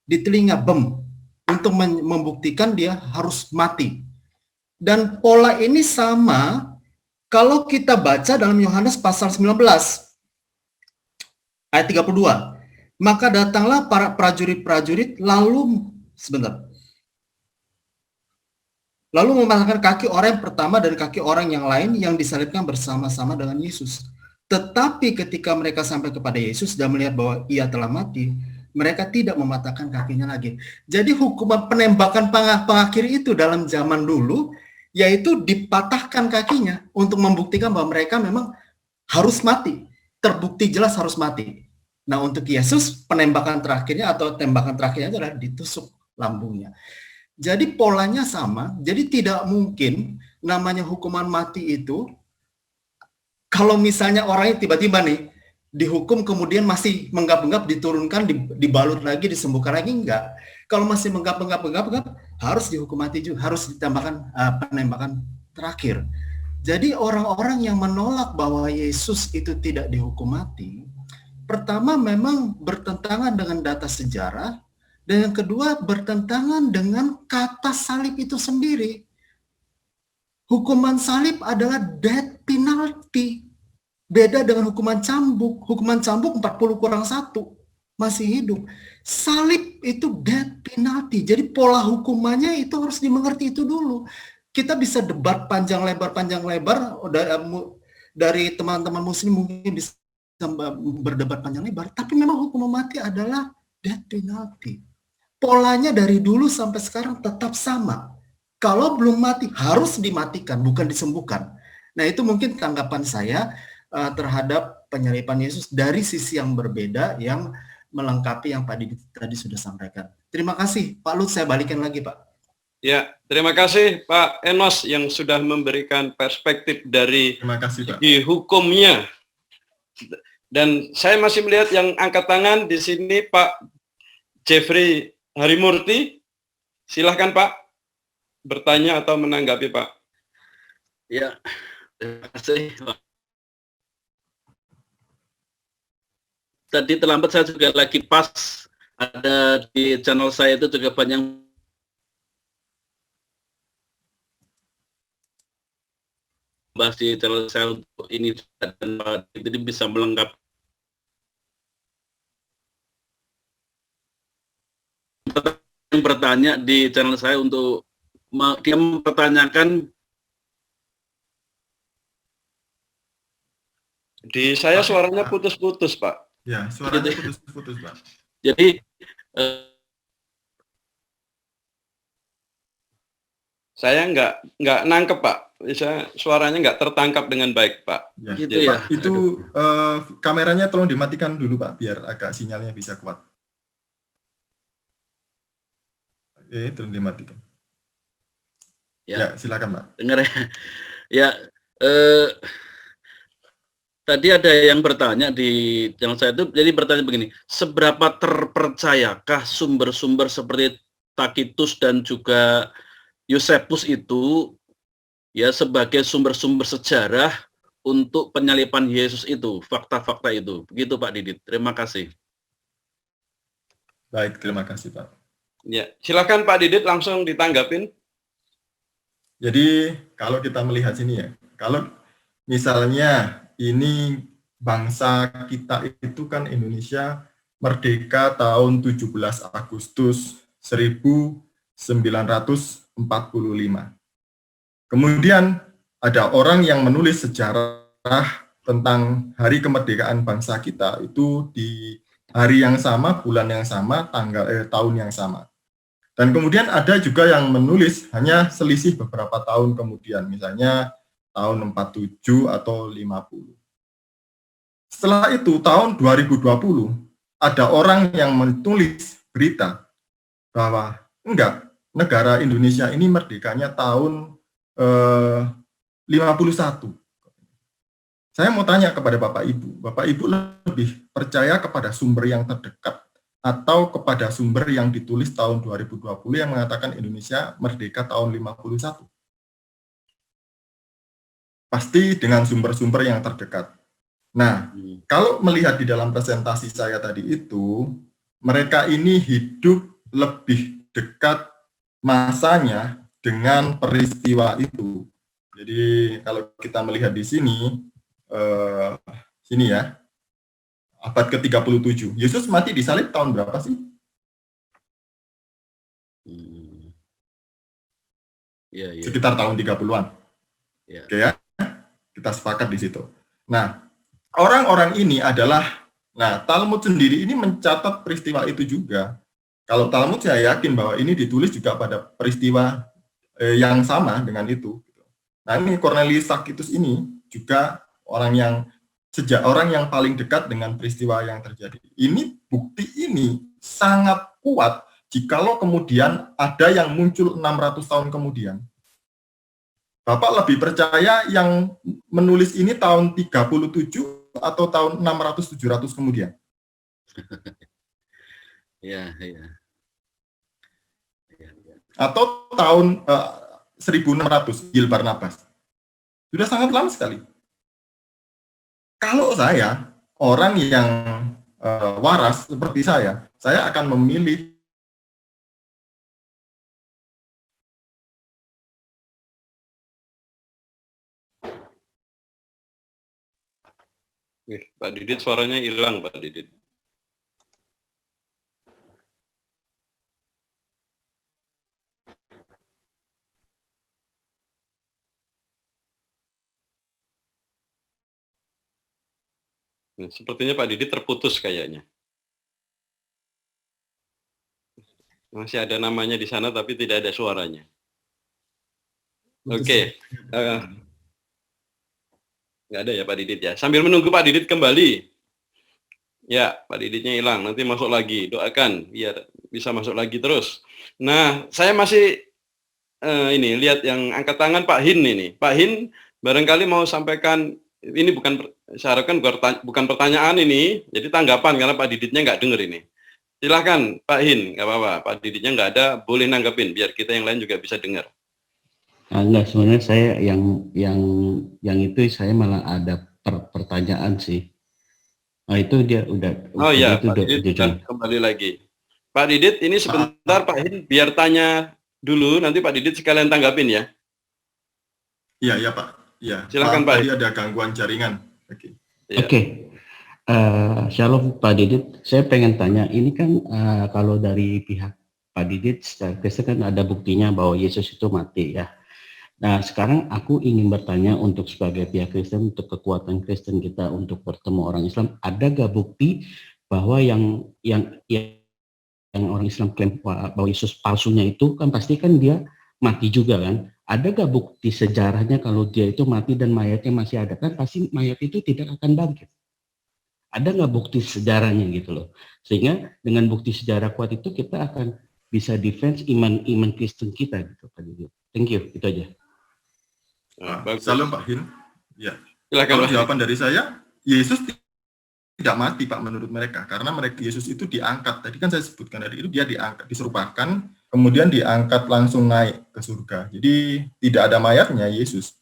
di telinga, untuk membuktikan dia harus mati. Dan pola ini sama kalau kita baca dalam Yohanes pasal 19 ayat 32. Maka datanglah para prajurit-prajurit lalu mematahkan kaki orang yang pertama dan kaki orang yang lain yang disalibkan bersama-sama dengan Yesus. Tetapi ketika mereka sampai kepada Yesus dan melihat bahwa ia telah mati, mereka tidak mematahkan kakinya lagi. Jadi hukuman penembakan pengakhir itu dalam zaman dulu, yaitu dipatahkan kakinya untuk membuktikan bahwa mereka memang harus mati. Terbukti jelas harus mati. Nah, untuk Yesus penembakan terakhirnya atau tembakan terakhirnya adalah ditusuk lambungnya. Jadi polanya sama. Jadi tidak mungkin namanya hukuman mati itu, kalau misalnya orangnya tiba-tiba nih dihukum kemudian masih menggap-enggap, diturunkan, dibalut lagi, disembuhkan lagi, enggak. Kalau masih menggap-enggap harus dihukum mati juga, harus ditambahkan penembakan terakhir. Jadi orang-orang yang menolak bahwa Yesus itu tidak dihukum mati, pertama memang bertentangan dengan data sejarah, dan yang kedua bertentangan dengan kata salib itu sendiri. Hukuman salib adalah death penalty. Beda dengan hukuman cambuk. Hukuman cambuk 40 kurang 1. masih hidup. Salib itu death penalty. Jadi pola hukumannya itu harus dimengerti itu dulu. Kita bisa debat panjang lebar dari teman-teman muslim mungkin bisa berdebat panjang lebar, tapi memang hukuman mati adalah death penalty. Polanya dari dulu sampai sekarang tetap sama. Kalau belum mati harus dimatikan, bukan disembuhkan. Nah, itu mungkin tanggapan saya terhadap penyaliban Yesus dari sisi yang berbeda yang melengkapi yang tadi sudah sampaikan. Terima kasih, Pak Lut. Saya balikin lagi, Pak. Ya, terima kasih Pak Enos yang sudah memberikan perspektif dari Terima kasih, Pak. segi hukumnya. Dan saya masih melihat yang angkat tangan di sini Pak Jeffrey Harimurti. Silahkan Pak bertanya atau menanggapi Pak. Ya, terima kasih Pak. Tadi terlambat, saya juga lagi pas ada di channel saya itu juga banyak bahas di channel saya untuk ini, dan Pak jadi bisa melengkapi. Yang bertanya di channel saya untuk dia mempertanyakan. Di saya suaranya putus-putus Pak. Ya, suaranya putus-putus, Pak. Jadi saya nggak nangkep Pak. Bisa suaranya nggak tertangkap dengan baik Pak. Ya, gitu ya, ya. Pak, itu kameranya tolong dimatikan dulu Pak, biar agak sinyalnya bisa kuat. Oke, tolong dimatikan. Ya, silakan Pak. Dengar ya. Ya, tadi ada yang bertanya di channel saya itu, jadi bertanya begini, seberapa terpercayakah sumber-sumber seperti Tacitus dan juga Yosepus itu ya sebagai sumber-sumber sejarah untuk penyaliban Yesus itu, fakta-fakta itu. Begitu Pak Didit. Terima kasih. Baik, terima kasih Pak. Ya, silakan Pak Didit langsung ditanggapin. Jadi kalau kita melihat sini ya, kalau misalnya ini bangsa kita itu kan Indonesia merdeka tahun 17 Agustus 1945. Kemudian ada orang yang menulis sejarah tentang hari kemerdekaan bangsa kita itu di hari yang sama, bulan yang sama, tahun yang sama. Dan kemudian ada juga yang menulis hanya selisih beberapa tahun kemudian, misalnya tahun 47 atau 50. Setelah itu, tahun 2020, ada orang yang menulis berita bahwa enggak, negara Indonesia ini merdekanya tahun 51. Saya mau tanya kepada Bapak Ibu lebih percaya kepada sumber yang terdekat atau kepada sumber yang ditulis tahun 2020 yang mengatakan Indonesia merdeka tahun 51? Pasti dengan sumber-sumber yang terdekat. Nah, kalau melihat di dalam presentasi saya tadi itu, mereka ini hidup lebih dekat masanya dengan peristiwa itu. Jadi kalau kita melihat di sini, sini ya, abad ke-37. Yesus mati disalib tahun berapa sih? Sekitar tahun 30-an. Oke ya, kita sepakat di situ. Nah, orang-orang ini adalah, Talmud sendiri ini mencatat peristiwa itu juga. Kalau Talmud saya yakin bahwa ini ditulis juga pada peristiwa yang sama dengan itu. Nah, ini Cornelius Tacitus ini juga orang yang paling dekat dengan peristiwa yang terjadi. Ini bukti ini sangat kuat jikalau kemudian ada yang muncul 600 tahun kemudian. Bapak lebih percaya yang menulis ini tahun 37 atau tahun 600-700 kemudian? Ya. Atau tahun 1600, Gil Barnabas. Sudah sangat lama sekali. Kalau saya, orang yang waras seperti saya akan memilih Pak Didit suaranya hilang Pak Didit. Nah, sepertinya Pak Didit terputus kayaknya. Masih ada namanya di sana tapi tidak ada suaranya. Oke. Nggak ada ya Pak Didit ya. Sambil menunggu Pak Didit kembali. Ya, Pak Diditnya hilang. Nanti masuk lagi. Doakan biar bisa masuk lagi terus. Nah, saya masih ini lihat yang angkat tangan Pak Hin ini. Pak Hin barangkali mau sampaikan, ini saya harapkan bukan pertanyaan ini, jadi tanggapan karena Pak Diditnya nggak dengar ini. Silahkan Pak Hin, nggak apa-apa. Pak Diditnya nggak ada, boleh nanggapin biar kita yang lain juga bisa dengar. Enggak, sebenarnya saya yang itu saya malah ada pertanyaan sih. Nah, itu dia udah. Oh iya, Pak Didit kembali lagi. Pak Didit, ini sebentar Pak Hin, biar tanya dulu, nanti Pak Didit sekalian tanggapin ya. Iya Pak. Ya. Silakan Pak. Tadi ada gangguan jaringan. Oke. Ya. Oke. Shalom Pak Didit. Saya pengen tanya, ini kan kalau dari pihak Pak Didit secara Kristen kan ada buktinya bahwa Yesus itu mati ya. Nah, sekarang aku ingin bertanya untuk sebagai pihak Kristen, untuk kekuatan Kristen kita untuk bertemu orang Islam, ada gak bukti bahwa yang orang Islam klaim bahwa Yesus palsunya itu kan pasti kan dia mati juga kan? Ada gak bukti sejarahnya kalau dia itu mati dan mayatnya masih ada? Kan pasti mayat itu tidak akan bangkit. Ada nggak bukti sejarahnya gitu loh? Sehingga dengan bukti sejarah kuat itu kita akan bisa defense iman Kristen kita gitu Pak Didit. Thank you, itu aja. Salam Pak Hin. Ya. Silakan. Kalau jawaban dari saya, Yesus tidak mati Pak menurut mereka, karena Yesus itu diangkat. Tadi kan saya sebutkan dari itu dia diangkat, diserupakan, kemudian diangkat langsung naik ke surga. Jadi tidak ada mayatnya Yesus.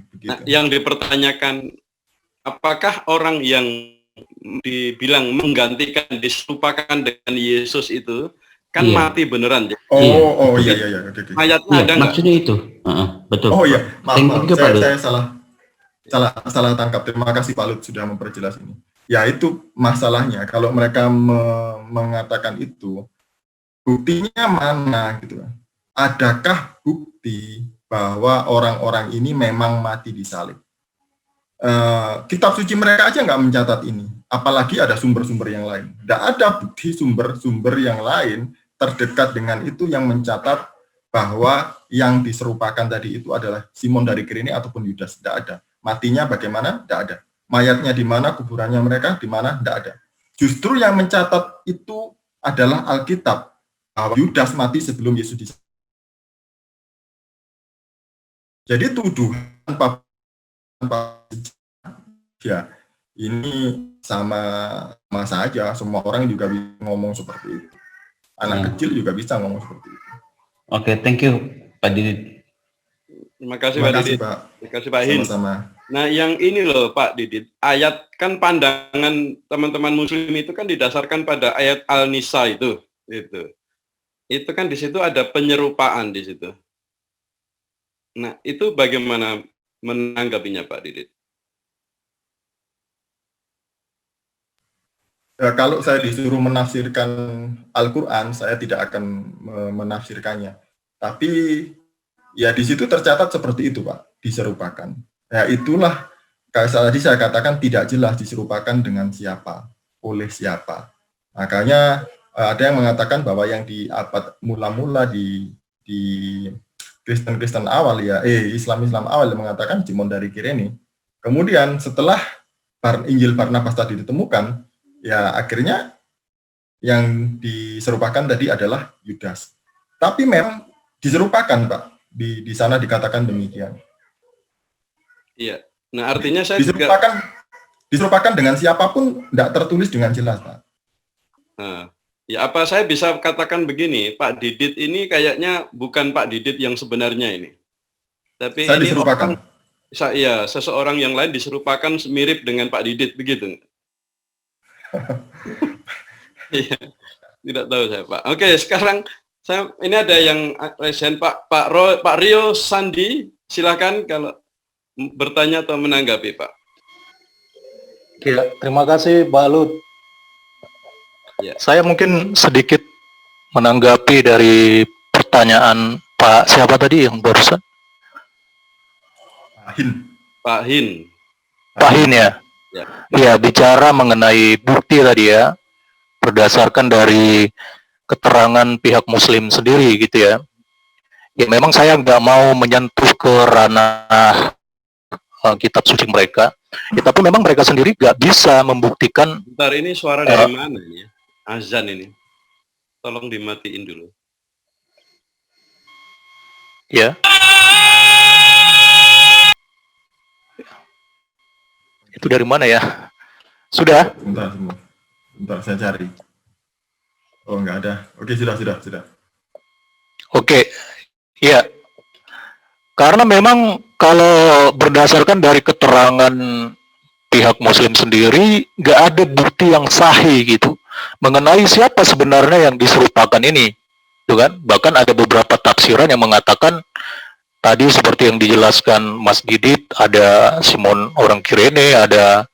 Begitu. Nah, yang dipertanyakan, apakah orang yang dibilang menggantikan, diserupakan dengan Yesus itu kan mati beneran? Oh iya. Okay. Mayatnya ada nggak? Maksudnya itu, betul. Oh iya, maaf. Saya salah tangkap. Terima kasih Pak Lut sudah memperjelas ini. Ya itu masalahnya. Kalau mereka mengatakan itu, buktinya mana gitu? Adakah bukti bahwa orang-orang ini memang mati di salib? Kitab suci mereka aja nggak mencatat ini. Apalagi ada sumber-sumber yang lain. Tidak ada bukti sumber-sumber yang lain terdekat dengan itu yang mencatat bahwa yang diserupakan tadi itu adalah Simon dari Kirene ataupun Yudas. Tidak ada. Matinya bagaimana? Tidak ada. Mayatnya di mana? Kuburannya mereka di mana? Tidak ada. Justru yang mencatat itu adalah Alkitab. Bahwa Yudas mati sebelum Yesus disalib. Jadi tuduhan ya ini sama saja, semua orang juga bisa ngomong seperti itu. Anak kecil juga bisa ngomong seperti itu. Oke, thank you Pak Didit. Terima kasih Pak Didit. Terima kasih Pak Hin. Sama-sama. Nah yang ini loh Pak Didit, ayat kan pandangan teman-teman muslim itu kan didasarkan pada ayat Al-Nisa itu. Itu kan di situ ada penyerupaan di situ. Nah itu bagaimana menanggapinya Pak Didit? Kalau saya disuruh menafsirkan Al-Quran, saya tidak akan menafsirkannya. Tapi ya di situ tercatat seperti itu Pak, diserupakan. Ya itulah, tadi saya katakan tidak jelas diserupakan dengan siapa, oleh siapa. Makanya ada yang mengatakan bahwa yang di abad mula-mula di Kristen awal ya, Islam awal yang mengatakan Simon dari Kirene. Kemudian setelah Injil Barnabas tadi ditemukan, ya akhirnya yang diserupakan tadi adalah Yudas. Tapi memang diserupakan Pak, di sana dikatakan demikian. Iya. Nah artinya saya diserupakan dengan siapapun tidak tertulis dengan jelas Pak. Nah, ya apa saya bisa katakan begini, Pak Didit ini kayaknya bukan Pak Didit yang sebenarnya ini. Tapi saya ini diserupakan. Seseorang yang lain diserupakan mirip dengan Pak Didit begitu. Iya, tidak tahu saya Pak. Oke, sekarang ini ada yang resen Pak Rio Sandi, silakan kalau bertanya atau menanggapi Pak. Ya, terima kasih Pak Lut. Ya. Saya mungkin sedikit menanggapi dari pertanyaan Pak siapa tadi yang barusan? Pak Hin. Pak Hin. Pak Hin ya. Ya, bicara mengenai bukti tadi ya, berdasarkan dari keterangan pihak Muslim sendiri gitu ya. Ya memang saya nggak mau menyentuh ke ranah kitab suci mereka. Ya, tapi memang mereka sendiri nggak bisa membuktikan. Bentar, ini suara dari mana ini ya? Azan ini. Tolong dimatiin dulu. Ya. Itu dari mana ya? Sudah? Bentar, saya cari. Oh, nggak ada. Oke, sudah. Oke, ya. Karena memang kalau berdasarkan dari keterangan pihak Muslim sendiri, nggak ada bukti yang sahih gitu mengenai siapa sebenarnya yang diserupakan ini, tuh kan? Bahkan ada beberapa tafsiran yang mengatakan tadi seperti yang dijelaskan Mas Didit, ada Simon orang Kirene, ada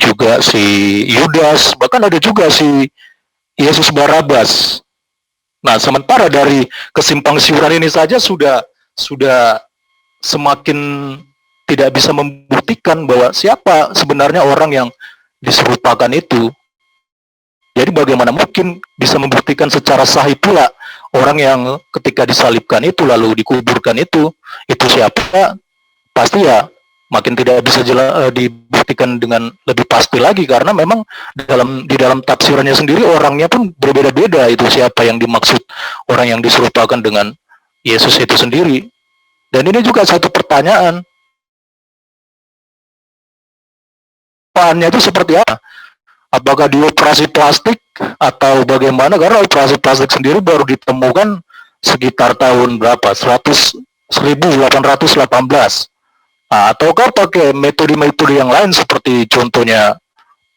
juga si Yudas, bahkan ada juga si Yesus Barabas. Nah, sementara dari kesimpang siuran ini saja sudah semakin tidak bisa membuktikan bahwa siapa sebenarnya orang yang diserupakan itu. Jadi bagaimana mungkin bisa membuktikan secara sahih pula orang yang ketika disalibkan itu lalu dikuburkan itu siapa? Pasti ya makin tidak bisa dibuktikan dengan lebih pasti lagi, karena memang di dalam tafsirannya sendiri orangnya pun berbeda-beda itu siapa yang dimaksud orang yang diserupakan dengan Yesus itu sendiri. Dan ini juga satu pertanyaan, pahannya itu seperti apa? Apakah dioperasi plastik atau bagaimana? Karena operasi plastik sendiri baru ditemukan sekitar tahun berapa? 1818. Nah, ataukah pakai metode-metode yang lain seperti contohnya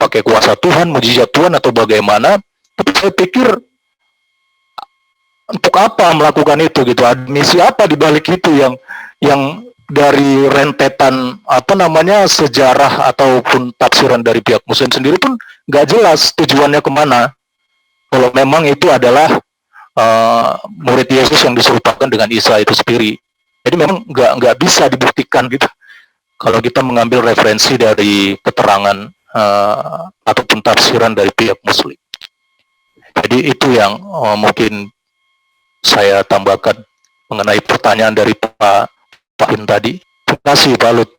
pakai kuasa Tuhan, mujizat Tuhan atau bagaimana? Tapi saya pikir untuk apa melakukan itu gitu? Ada misi apa di balik itu yang dari rentetan sejarah ataupun tafsiran dari pihak Muslim sendiri pun nggak jelas tujuannya kemana. Kalau memang itu adalah murid Yesus yang diserupakan dengan Isa itu sendiri. Jadi memang nggak bisa dibuktikan gitu. Kalau kita mengambil referensi dari keterangan ataupun tafsiran dari pihak Muslim. Jadi itu yang mungkin saya tambahkan mengenai pertanyaan dari Pak tadi. Terima kasih Pak Lut.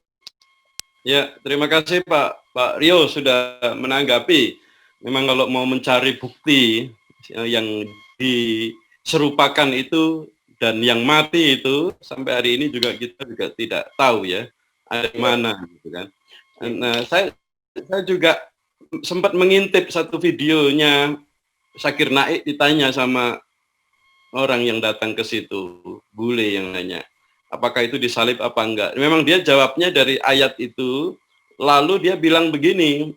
Ya, terima kasih Pak Rio sudah menanggapi. Memang kalau mau mencari bukti yang diserupakan itu dan yang mati itu sampai hari ini kita juga tidak tahu ya ada di mana gitu kan. Nah, saya juga sempat mengintip satu videonya Zakir Naik, ditanya sama orang yang datang ke situ, bule yang nanya, apakah itu disalib apa enggak. Memang dia jawabnya dari ayat itu, lalu dia bilang begini,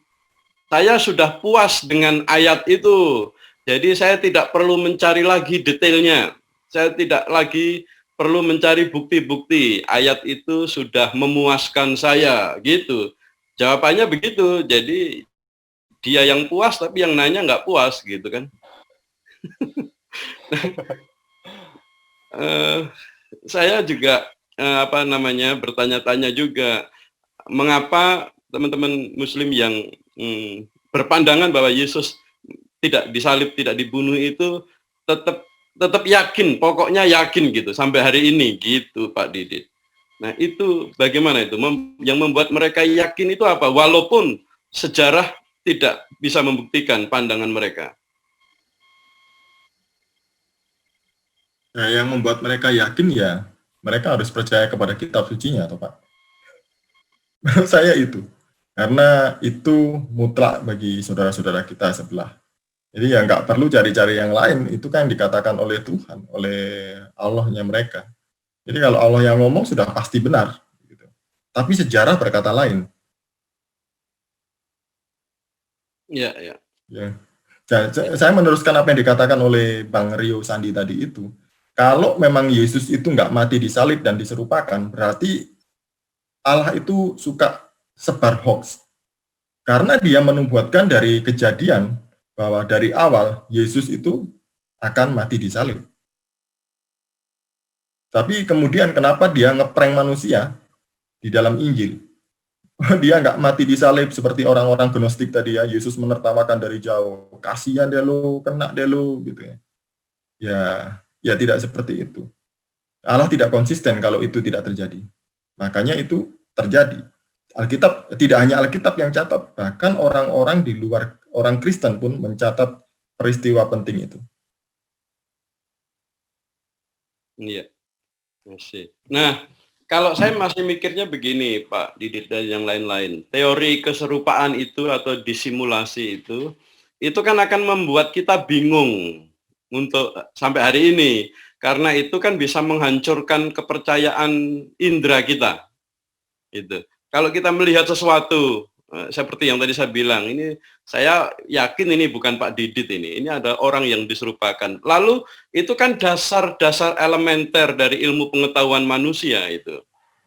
saya sudah puas dengan ayat itu, jadi saya tidak perlu mencari lagi detailnya, saya tidak lagi perlu mencari bukti-bukti, ayat itu sudah memuaskan saya, gitu. Jawabannya begitu, jadi dia yang puas tapi yang nanya nggak puas, gitu kan. Saya juga bertanya-tanya juga mengapa teman-teman Muslim yang berpandangan bahwa Yesus tidak disalib, tidak dibunuh itu tetap yakin, pokoknya yakin gitu sampai hari ini gitu Pak Didit. Nah itu bagaimana itu yang membuat mereka yakin itu apa? Walaupun sejarah tidak bisa membuktikan pandangan mereka. Nah, yang membuat mereka yakin ya, mereka harus percaya kepada kitab sucinya, atau Pak? Menurut saya itu. Karena itu mutlak bagi saudara-saudara kita sebelah. Jadi ya nggak perlu cari-cari yang lain, itu kan dikatakan oleh Tuhan, oleh Allahnya mereka. Jadi kalau Allah yang ngomong sudah pasti benar. Gitu. Tapi sejarah berkata lain. Ya. Saya meneruskan apa yang dikatakan oleh Bang Rio Sandi tadi itu. Kalau memang Yesus itu nggak mati disalib dan diserupakan, berarti Allah itu suka sebar hoax. Karena dia menubuatkan dari kejadian bahwa dari awal Yesus itu akan mati disalib. Tapi kemudian kenapa dia ngeprank manusia di dalam Injil? dia nggak mati di salib seperti orang-orang Gnostik tadi ya, Yesus menertawakan dari jauh, kasihan deh lu, kena deh lu, gitu ya. Ya tidak seperti itu. Allah tidak konsisten kalau itu tidak terjadi. Makanya itu terjadi. Alkitab, tidak hanya Alkitab yang catat, bahkan orang-orang di luar, orang Kristen pun mencatat peristiwa penting itu. Iya. Masih. Nah, kalau saya masih mikirnya begini, Pak Didit dan yang lain-lain. Teori keserupaan itu atau disimulasi itu kan akan membuat kita bingung untuk sampai hari ini. Karena itu kan bisa menghancurkan kepercayaan indera kita. Itu. Kalau kita melihat sesuatu, seperti yang tadi saya bilang, ini saya yakin ini bukan Pak Didit ini ada orang yang diserupakan. Lalu itu kan dasar-dasar elementer dari ilmu pengetahuan manusia itu.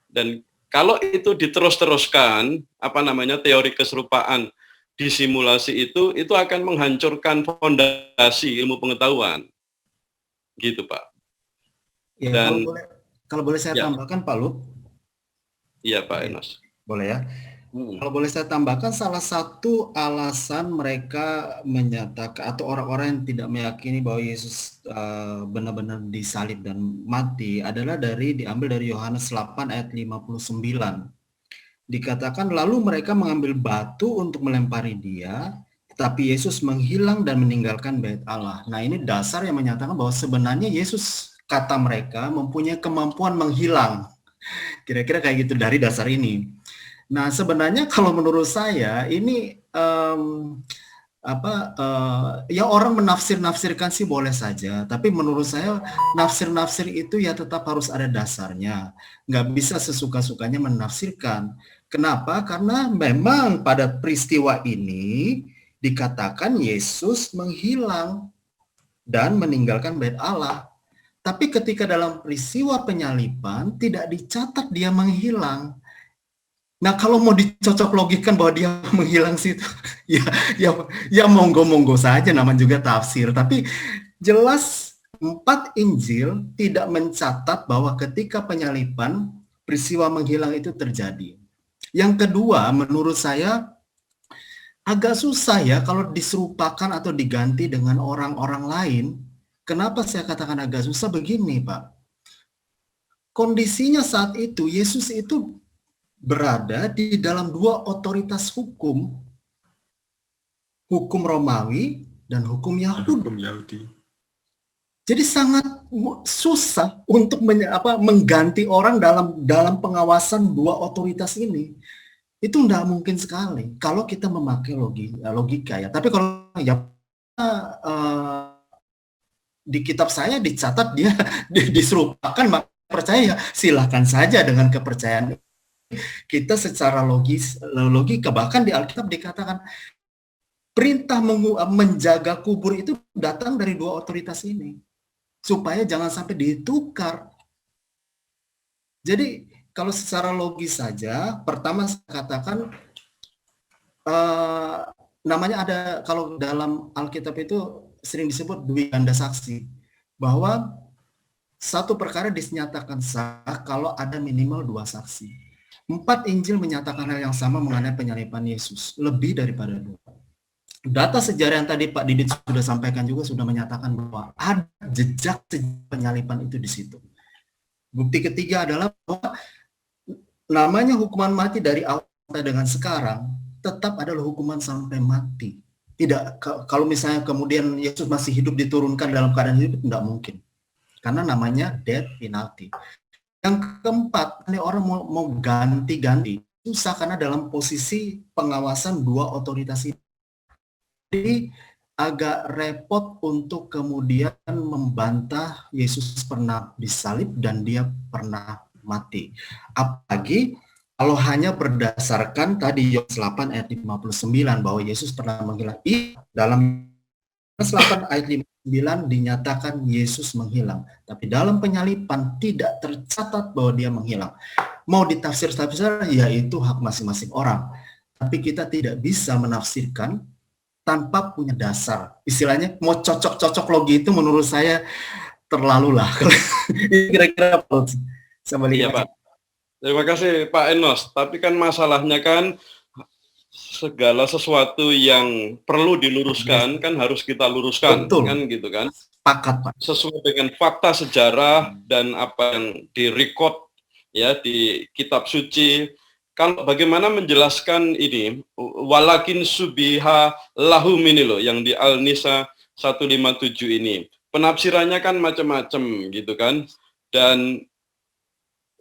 Dan kalau itu diterus-teruskan, teori keserupaan disimulasi itu akan menghancurkan fondasi ilmu pengetahuan. Gitu, Pak. Ya, Dan kalau boleh saya tambahkan, Pak Lup. Iya, Pak Enos. Boleh ya. Kalau boleh saya tambahkan, salah satu alasan mereka menyatakan atau orang-orang yang tidak meyakini bahwa Yesus benar-benar disalib dan mati adalah diambil dari Yohanes 8 ayat 59. Dikatakan lalu mereka mengambil batu untuk melempari dia, tetapi Yesus menghilang dan meninggalkan bait Allah. Nah, ini dasar yang menyatakan bahwa sebenarnya Yesus, kata mereka, mempunyai kemampuan menghilang. Kira-kira kayak gitu dari dasar ini. Nah, sebenarnya kalau menurut saya ini ya orang menafsir-nafsirkan sih boleh saja, tapi menurut saya nafsir-nafsir itu ya tetap harus ada dasarnya. Nggak bisa sesuka-sukanya menafsirkan. Kenapa? Karena memang pada peristiwa ini dikatakan Yesus menghilang dan meninggalkan bait Allah. Tapi ketika dalam peristiwa penyaliban tidak dicatat dia menghilang. Nah, kalau mau dicocok logikan bahwa dia menghilang situ, ya monggo-monggo saja, namanya juga tafsir. Tapi jelas 4 Injil tidak mencatat bahwa ketika penyaliban peristiwa menghilang itu terjadi. Yang kedua, menurut saya agak susah ya kalau diserupakan atau diganti dengan orang-orang lain. Kenapa saya katakan agak susah? Begini, Pak. Kondisinya saat itu Yesus itu berada di dalam 2 otoritas hukum Romawi dan hukum Yahudi. Jadi sangat susah untuk mengganti orang dalam pengawasan 2 otoritas ini. Itu tidak mungkin sekali kalau kita memakai logika ya. Tapi kalau di kitab saya dicatat dia diserupakan, maka percaya, silahkan saja dengan kepercayaan. Kita secara logika, bahkan di Alkitab dikatakan perintah menjaga kubur itu datang dari 2 otoritas ini supaya jangan sampai ditukar. Jadi kalau secara logis saja, pertama saya katakan namanya ada, kalau dalam Alkitab itu sering disebut dui ganda saksi, bahwa satu perkara dinyatakan sah kalau ada minimal 2 saksi. 4 Injil menyatakan hal yang sama mengenai penyaliban Yesus, lebih daripada 2. Data sejarah yang tadi Pak Didit sudah sampaikan juga sudah menyatakan bahwa ada jejak penyaliban itu di situ. Bukti ketiga adalah bahwa namanya hukuman mati dari awal dengan sekarang tetap adalah hukuman sampai mati. Tidak, kalau misalnya kemudian Yesus masih hidup diturunkan dalam keadaan hidup, tidak mungkin. Karena namanya death penalty. Yang keempat, ini orang mau ganti-ganti, susah karena dalam posisi pengawasan 2 otoritas ini. Jadi agak repot untuk kemudian membantah Yesus pernah disalib dan dia pernah mati. Apalagi kalau hanya berdasarkan tadi Yohanes 8 ayat 59 bahwa Yesus pernah menghilang. Dalam Yohanes 8 ayat 59 dinyatakan Yesus menghilang, tapi dalam penyaliban tidak tercatat bahwa dia menghilang. Mau ditafsir-tafsir, ya itu hak masing-masing orang. Tapi kita tidak bisa menafsirkan tanpa punya dasar. Istilahnya mau cocok-cocok logi itu menurut saya terlalu lah. Kira-kira apa? Iya, Pak. Terima kasih Pak Enos. Tapi kan masalahnya kan segala sesuatu yang perlu diluruskan kan harus kita luruskan. Betul. Kan gitu kan. Pakat, Pak. Sesuai dengan fakta sejarah dan apa yang direkod ya di kitab suci. Kalau bagaimana menjelaskan ini, walakin subiha lahum ini loh, yang di Al-Nisa 157 ini. Penafsirannya kan macam-macam gitu kan. Dan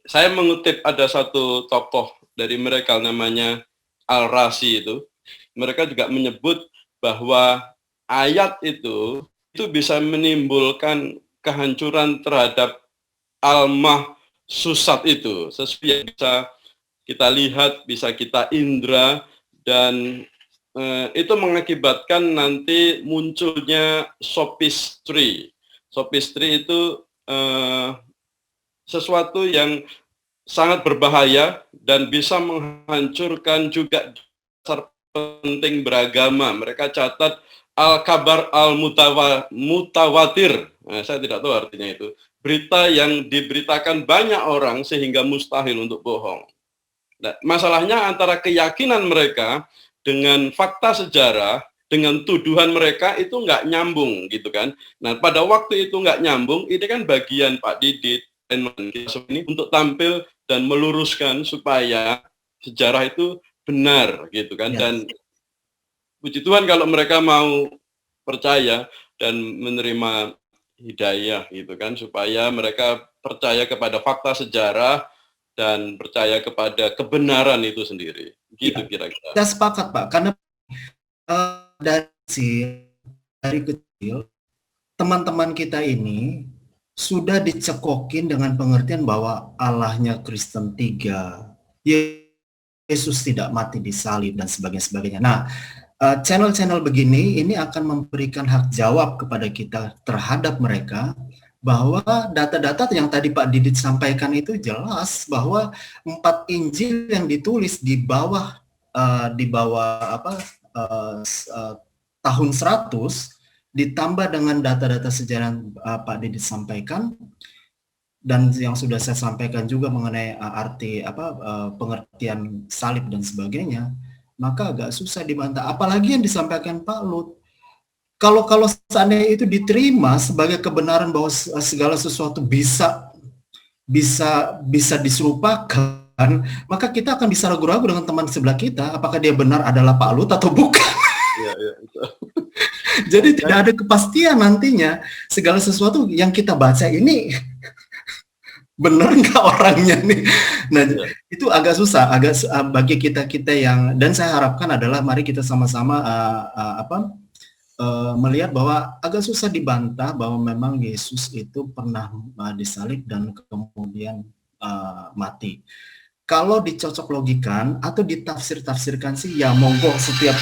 saya mengutip ada satu tokoh dari mereka namanya Al-Razi itu. Mereka juga menyebut bahwa ayat itu bisa menimbulkan kehancuran terhadap al-mahsusat itu. Sesuatu yang bisa kita lihat, bisa kita indra, dan itu mengakibatkan nanti munculnya sophistry. Sophistry itu sesuatu yang sangat berbahaya dan bisa menghancurkan juga dasar penting beragama. Mereka catat al-kabar al-mutawatir. Nah, saya tidak tahu artinya itu. Berita yang diberitakan banyak orang sehingga mustahil untuk bohong. Nah, masalahnya antara keyakinan mereka dengan fakta sejarah, dengan tuduhan mereka itu nggak nyambung gitu kan. Nah, pada waktu itu nggak nyambung, ini kan bagian Pak Didit dan ini untuk tampil dan meluruskan supaya sejarah itu benar gitu kan. Dan puji Tuhan kalau mereka mau percaya dan menerima hidayah gitu kan, supaya mereka percaya kepada fakta sejarah dan percaya kepada kebenaran itu sendiri. Gitu kira-kira. Saya sepakat, Pak, karena dari kecil teman-teman kita ini sudah dicekokin dengan pengertian bahwa Allahnya Kristen 3, Yesus tidak mati di salib dan sebagainya. Nah, channel-channel begini ini akan memberikan hak jawab kepada kita terhadap mereka bahwa data-data yang tadi Pak Didit sampaikan itu jelas bahwa 4 Injil yang ditulis di bawah tahun 100 ditambah dengan data-data sejarah Pak Didit sampaikan dan yang sudah saya sampaikan juga mengenai arti pengertian salib dan sebagainya, maka agak susah dibantah. Apalagi yang disampaikan Pak Lut. Kalau seandainya itu diterima sebagai kebenaran bahwa segala sesuatu bisa diserupakan, maka kita akan bisa ragu-ragu dengan teman sebelah kita apakah dia benar adalah Pak Lut atau bukan. Jadi tidak ada kepastian nantinya segala sesuatu yang kita baca ini benar nggak orangnya nih. Nah, itu agak susah, bagi kita yang, dan saya harapkan adalah mari kita sama-sama melihat bahwa agak susah dibantah bahwa memang Yesus itu pernah disalib dan kemudian mati. Kalau dicocok logikan atau ditafsir-tafsirkan sih ya monggo, setiap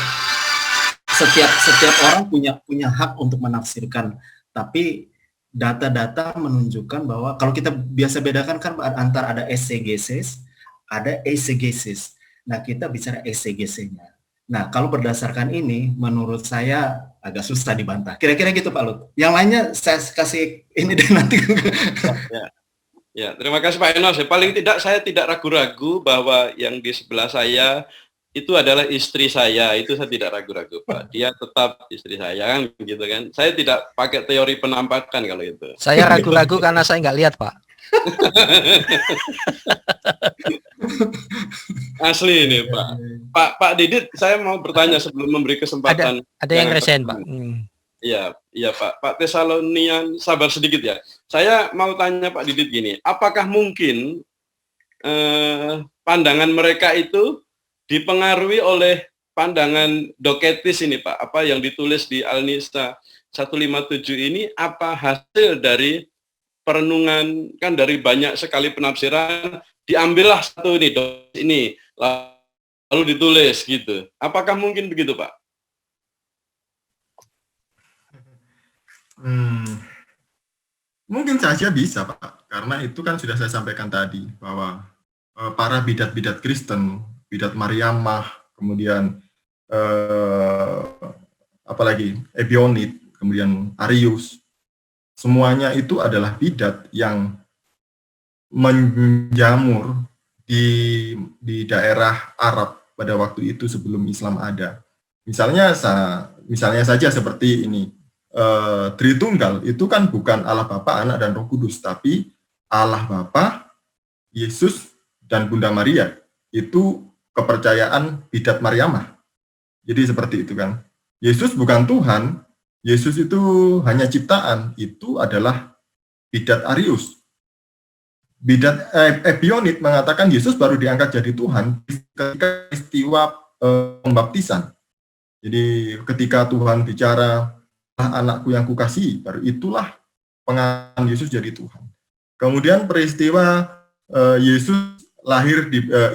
orang punya hak untuk menafsirkan, tapi data-data menunjukkan bahwa kalau kita biasa bedakan kan antara ada exegesis, ada eisegesis. Nah, kita bicara exegesisnya. Nah, kalau berdasarkan ini, menurut saya agak susah dibantah. Kira-kira gitu Pak Lut. Yang lainnya saya kasih ini deh nanti. Ya, terima kasih Pak Enos. Paling tidak saya tidak ragu-ragu bahwa yang di sebelah saya itu adalah istri saya, itu saya tidak ragu-ragu Pak. Dia tetap istri saya kan, gitu kan. Saya tidak pakai teori penampakan kalau itu. Saya ragu-ragu karena saya nggak lihat Pak. Asli ini Pak Didit, saya mau bertanya sebelum memberi kesempatan. Ada yang resen Pak. Iya Pak Tesalonian, sabar sedikit ya. Saya mau tanya Pak Didit gini, apakah mungkin pandangan mereka itu dipengaruhi oleh pandangan doketis ini Pak, apa yang ditulis di Al-Nisa 157 ini, apa hasil dari perenungan, kan dari banyak sekali penafsiran, diambillah satu ini lalu ditulis gitu. Apakah mungkin begitu Pak? Mungkin saja bisa Pak, karena itu kan sudah saya sampaikan tadi, bahwa para bidat-bidat Kristen, bidat Mariamah, kemudian apalagi Ebionit, kemudian Arius, semuanya itu adalah bidat yang menjamur di di daerah Arab pada waktu itu sebelum Islam ada. Misalnya saja seperti ini, Tritunggal itu kan bukan Allah Bapa, Anak, dan Roh Kudus, tapi Allah Bapa, Yesus, dan Bunda Maria. Itu kepercayaan bidat Maryamah. Jadi seperti itu kan. Yesus bukan Tuhan, Yesus itu hanya ciptaan, itu adalah bidat Arius. Bidat Ebionit mengatakan Yesus baru diangkat jadi Tuhan ketika peristiwa pembaptisan. Jadi ketika Tuhan bicara, anakku yang kukasihi, baru itulah pengangkatan Yesus jadi Tuhan. Kemudian peristiwa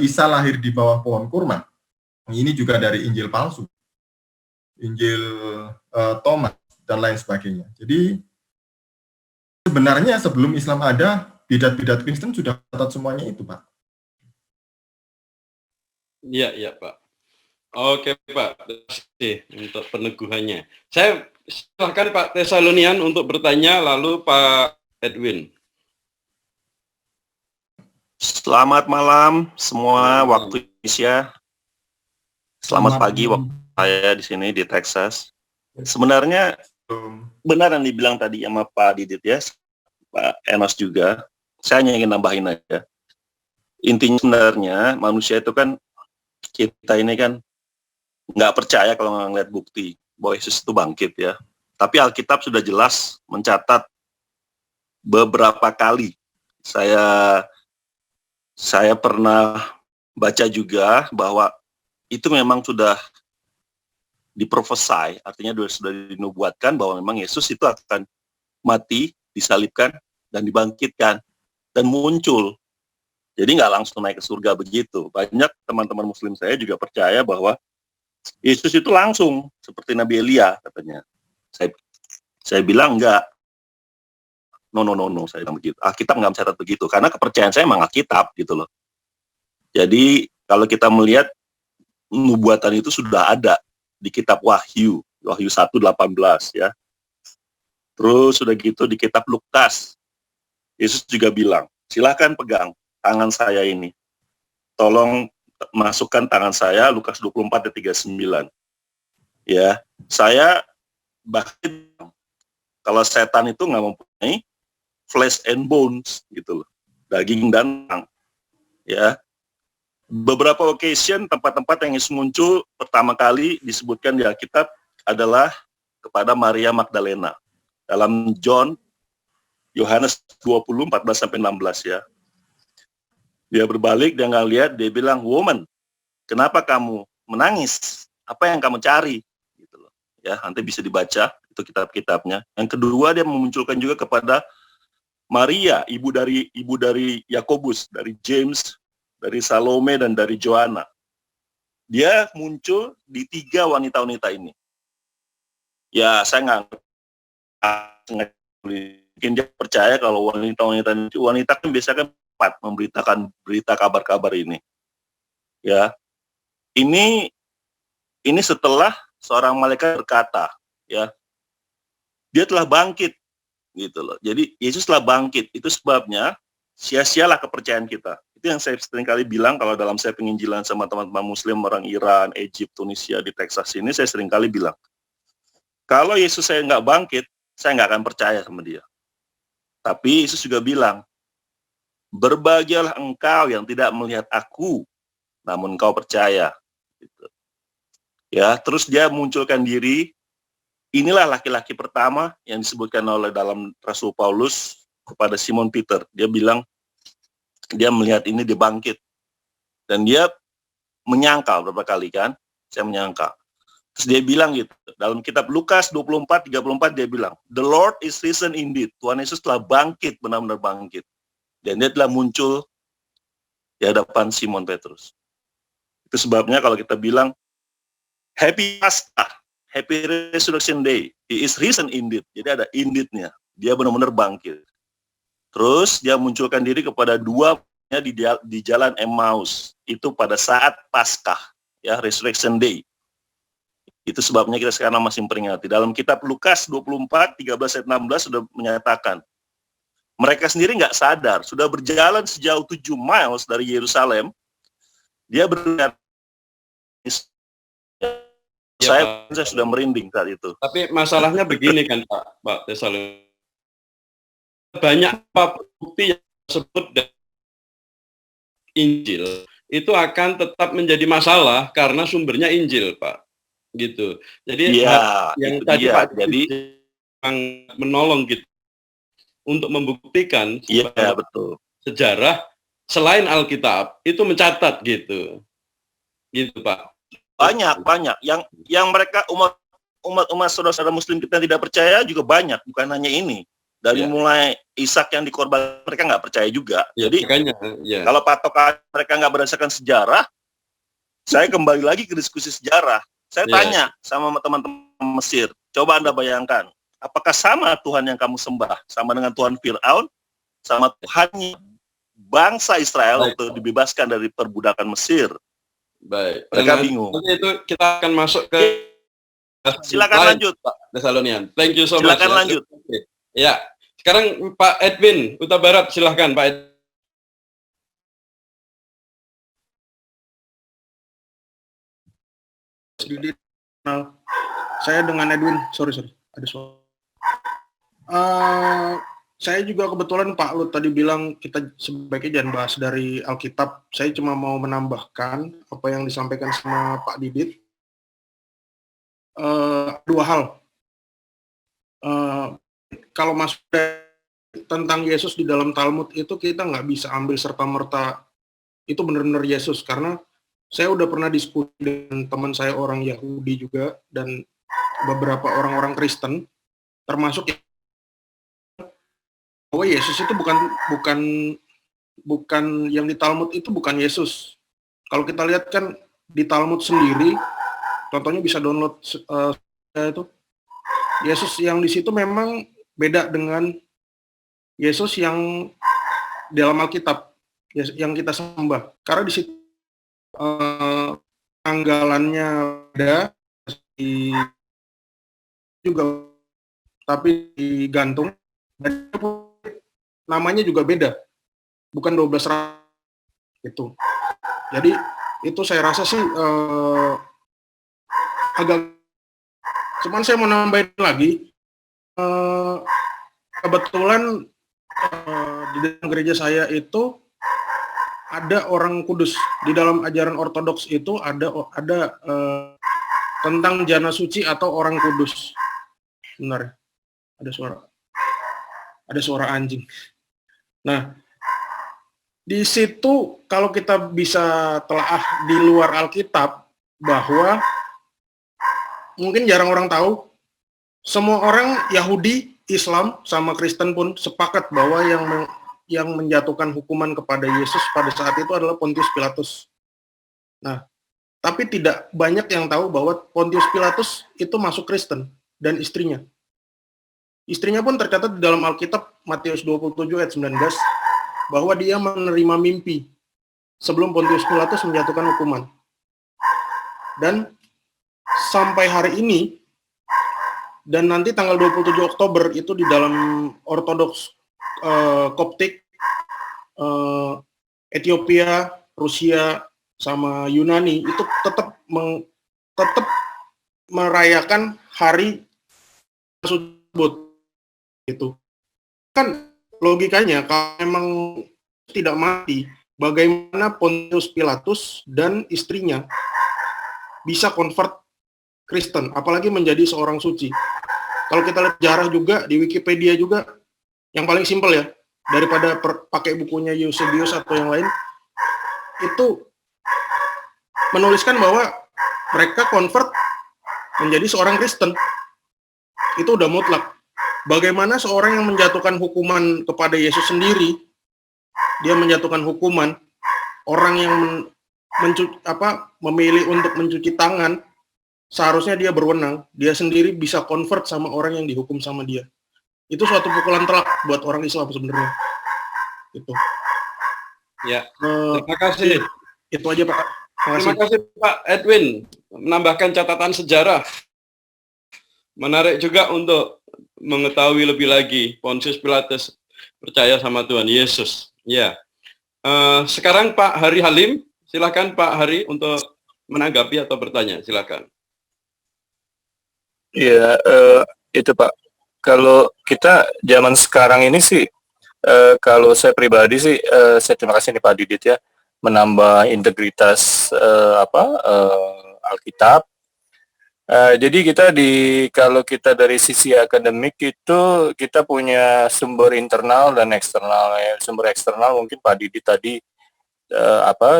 Isa lahir di bawah pohon kurma. Ini juga dari Injil palsu, Injil Thomas, dan lain sebagainya. Jadi sebenarnya sebelum Islam ada, bidat-bidat Kristen sudah catat semuanya itu, Pak. Iya, Pak. Oke, Pak. Terima kasih untuk peneguhannya. Saya silakan Pak Tesalonian untuk bertanya, lalu Pak Edwin. Selamat malam semua waktu Indonesia. Selamat pagi waktu saya di sini di Texas. Sebenarnya benar yang dibilang tadi sama Pak Didit ya, Pak Enos juga. Saya hanya ingin nambahin aja. Intinya sebenarnya manusia itu kan, kita ini kan nggak percaya kalau nggak ngeliat bukti bahwa Yesus itu bangkit ya. Tapi Alkitab sudah jelas mencatat beberapa kali. Saya pernah baca juga bahwa itu memang sudah diprofesai, artinya sudah dinubuatkan bahwa memang Yesus itu akan mati, disalibkan, dan dibangkitkan, dan muncul. Jadi nggak langsung naik ke surga begitu. Banyak teman-teman Muslim saya juga percaya bahwa Yesus itu langsung, seperti Nabi Elia katanya. Saya bilang enggak. No, saya bilang begitu. Alkitab nggak mencatat begitu, karena kepercayaan saya memang Alkitab gitu loh. Jadi kalau kita melihat nubuatan itu sudah ada di kitab Wahyu 1:18 ya. Terus sudah gitu di kitab Lukas, Yesus juga bilang, silakan pegang tangan saya ini. Tolong masukkan tangan saya, Lukas 24:39. Ya, saya bahkan kalau setan itu nggak mempunyai flesh and bones gitu loh, daging dan tulang. Ya, beberapa occasion tempat-tempat yang Yesus muncul pertama kali disebutkan di Alkitab adalah kepada Maria Magdalena dalam Yohanes 20:14-16 ya. Dia berbalik, dia nggak lihat, dia bilang, "Woman, kenapa kamu menangis? Apa yang kamu cari?" Gitu loh. Ya, nanti bisa dibaca itu kitab-kitabnya. Yang kedua, dia memunculkan juga kepada Maria, ibu dari Yakobus, dari James, dari Salome, dan dari Joanna. Dia muncul di 3 wanita-wanita ini. Ya, saya nggak mungkin dia percaya kalau wanita kan biasanya kan cepat memberitakan berita kabar-kabar ini. Ya, ini setelah seorang malaikat berkata, ya, dia telah bangkit, gitu loh. Jadi Yesus telah bangkit. Itu sebabnya sia-sialah kepercayaan kita. Itu yang saya sering kali bilang kalau dalam saya penginjilan sama teman-teman Muslim orang Iran, Egypt, Tunisia di Texas ini, saya sering kali bilang, kalau Yesus saya nggak bangkit, saya nggak akan percaya sama dia. Tapi Yesus juga bilang, berbahagialah engkau yang tidak melihat aku, namun engkau percaya. Gitu. Ya, terus dia munculkan diri. Inilah laki-laki pertama yang disebutkan oleh dalam Rasul Paulus kepada Simon Peter. Dia bilang, dia melihat ini, dia bangkit. Dan dia menyangkal berapa kali kan? Saya menyangkal. Terus dia bilang gitu, dalam kitab Lukas 24:34 dia bilang, "The Lord is risen indeed." Tuhan Yesus telah bangkit, benar-benar bangkit. Dan dia telah muncul di hadapan Simon Petrus. Itu sebabnya kalau kita bilang, Happy Paskah, Happy Resurrection Day, He is risen indeed. Jadi ada indeed-nya. Dia benar-benar bangkit. Terus dia munculkan diri kepada dua di jalan Emmaus. Itu pada saat Paskah, ya, Resurrection Day. Itu sebabnya kita sekarang masih memperingati. Dalam kitab Lukas 24:13-16 sudah menyatakan, mereka sendiri nggak sadar, sudah berjalan sejauh 7 miles dari Yerusalem, dia berkata, saya sudah merinding saat itu. Tapi masalahnya begini kan Pak Tesalonikus, banyak bukti yang disebut dari Injil itu akan tetap menjadi masalah karena sumbernya Injil, Pak. Gitu. Jadi yang tadi Pak jadi menolong gitu untuk membuktikan betul. Sejarah selain Alkitab itu mencatat gitu. Gitu, Pak. Banyak yang mereka umat saudara muslim kita tidak percaya juga banyak, bukan hanya ini. Dari mulai Ishak yang dikorbankan, mereka nggak percaya juga. Jadi kalau patokan mereka nggak berdasarkan sejarah, saya kembali lagi ke diskusi sejarah. Saya tanya sama teman-teman Mesir, coba Anda bayangkan, apakah sama Tuhan yang kamu sembah sama dengan Tuhan Fir'aun, sama Tuhan bangsa Israel waktu dibebaskan dari perbudakan Mesir? Baik. Mereka bingung. Nanti itu kita akan masuk ke silakan lanjut, Pak Tesalonian. Thank you so much. Silakan lanjut. Ya, sekarang Pak Edwin Huta Barat, silahkan Pak Edwin. Saya dengan Edwin, sorry, ada suara. Saya juga kebetulan Pak Lut tadi bilang kita sebaiknya jangan bahas dari Alkitab. Saya cuma mau menambahkan apa yang disampaikan sama Pak Didit. Dua hal. Kalau masuk tentang Yesus di dalam Talmud itu kita nggak bisa ambil serta-merta itu benar-benar Yesus, karena saya udah pernah diskusi dengan teman saya orang Yahudi juga dan beberapa orang-orang Kristen, termasuk bahwa Yesus itu bukan yang di Talmud itu bukan Yesus. Kalau kita lihat kan di Talmud sendiri, contohnya bisa download itu. Yesus yang di situ memang beda dengan Yesus yang dalam Alkitab yang kita sembah. Karena di situ tanggalannya ada juga, tapi digantung dan namanya juga beda, bukan 12 itu. Jadi itu saya rasa sih agak, cuman saya mau nambahin lagi, kebetulan di dalam gereja saya itu ada orang kudus. Di dalam ajaran ortodoks itu ada tentang jana suci atau orang kudus. Benar, ada suara anjing. Nah, di situ kalau kita bisa telaah di luar Alkitab, bahwa mungkin jarang orang tahu, semua orang Yahudi, Islam, sama Kristen pun sepakat bahwa yang menjatuhkan hukuman kepada Yesus pada saat itu adalah Pontius Pilatus. Nah, tapi tidak banyak yang tahu bahwa Pontius Pilatus itu masuk Kristen dan istrinya. Istrinya pun tercatat di dalam Alkitab Matius 27 ayat 19 bahwa dia menerima mimpi sebelum Pontius Pilatus menjatuhkan hukuman. Dan sampai hari ini dan nanti tanggal 27 Oktober itu di dalam Ortodoks Koptik, Ethiopia, Rusia, sama Yunani itu tetap merayakan hari tersebut. Itu kan logikanya kalau memang tidak mati, bagaimana Pontius Pilatus dan istrinya bisa convert Kristen, apalagi menjadi seorang suci. Kalau kita lihat sejarah juga di Wikipedia juga, yang paling simpel ya, daripada pakai bukunya Eusebius atau yang lain, itu menuliskan bahwa mereka convert menjadi seorang Kristen. Itu udah mutlak. Bagaimana seorang yang menjatuhkan hukuman kepada Yesus sendiri, dia menjatuhkan hukuman, orang yang memilih untuk mencuci tangan, seharusnya dia berwenang, dia sendiri bisa convert sama orang yang dihukum sama dia. Itu suatu pukulan telak buat orang Islam sebenarnya. Itu. Ya. Terima kasih. Itu aja Pak. Terima kasih Pak Edwin, menambahkan catatan sejarah. Menarik juga untuk mengetahui lebih lagi Pontius Pilatus. percaya sama Tuhan Yesus. Ya. Sekarang Pak Hari Halim, silakan Pak Hari untuk menanggapi atau bertanya, silakan. Iya, itu Pak. Kalau kita zaman sekarang ini sih, kalau saya pribadi sih, saya terima kasih nih Pak Didit ya, menambah integritas Alkitab. Jadi kita kalau kita dari sisi akademik itu kita punya sumber internal dan eksternal ya. Sumber eksternal mungkin Pak Didi tadi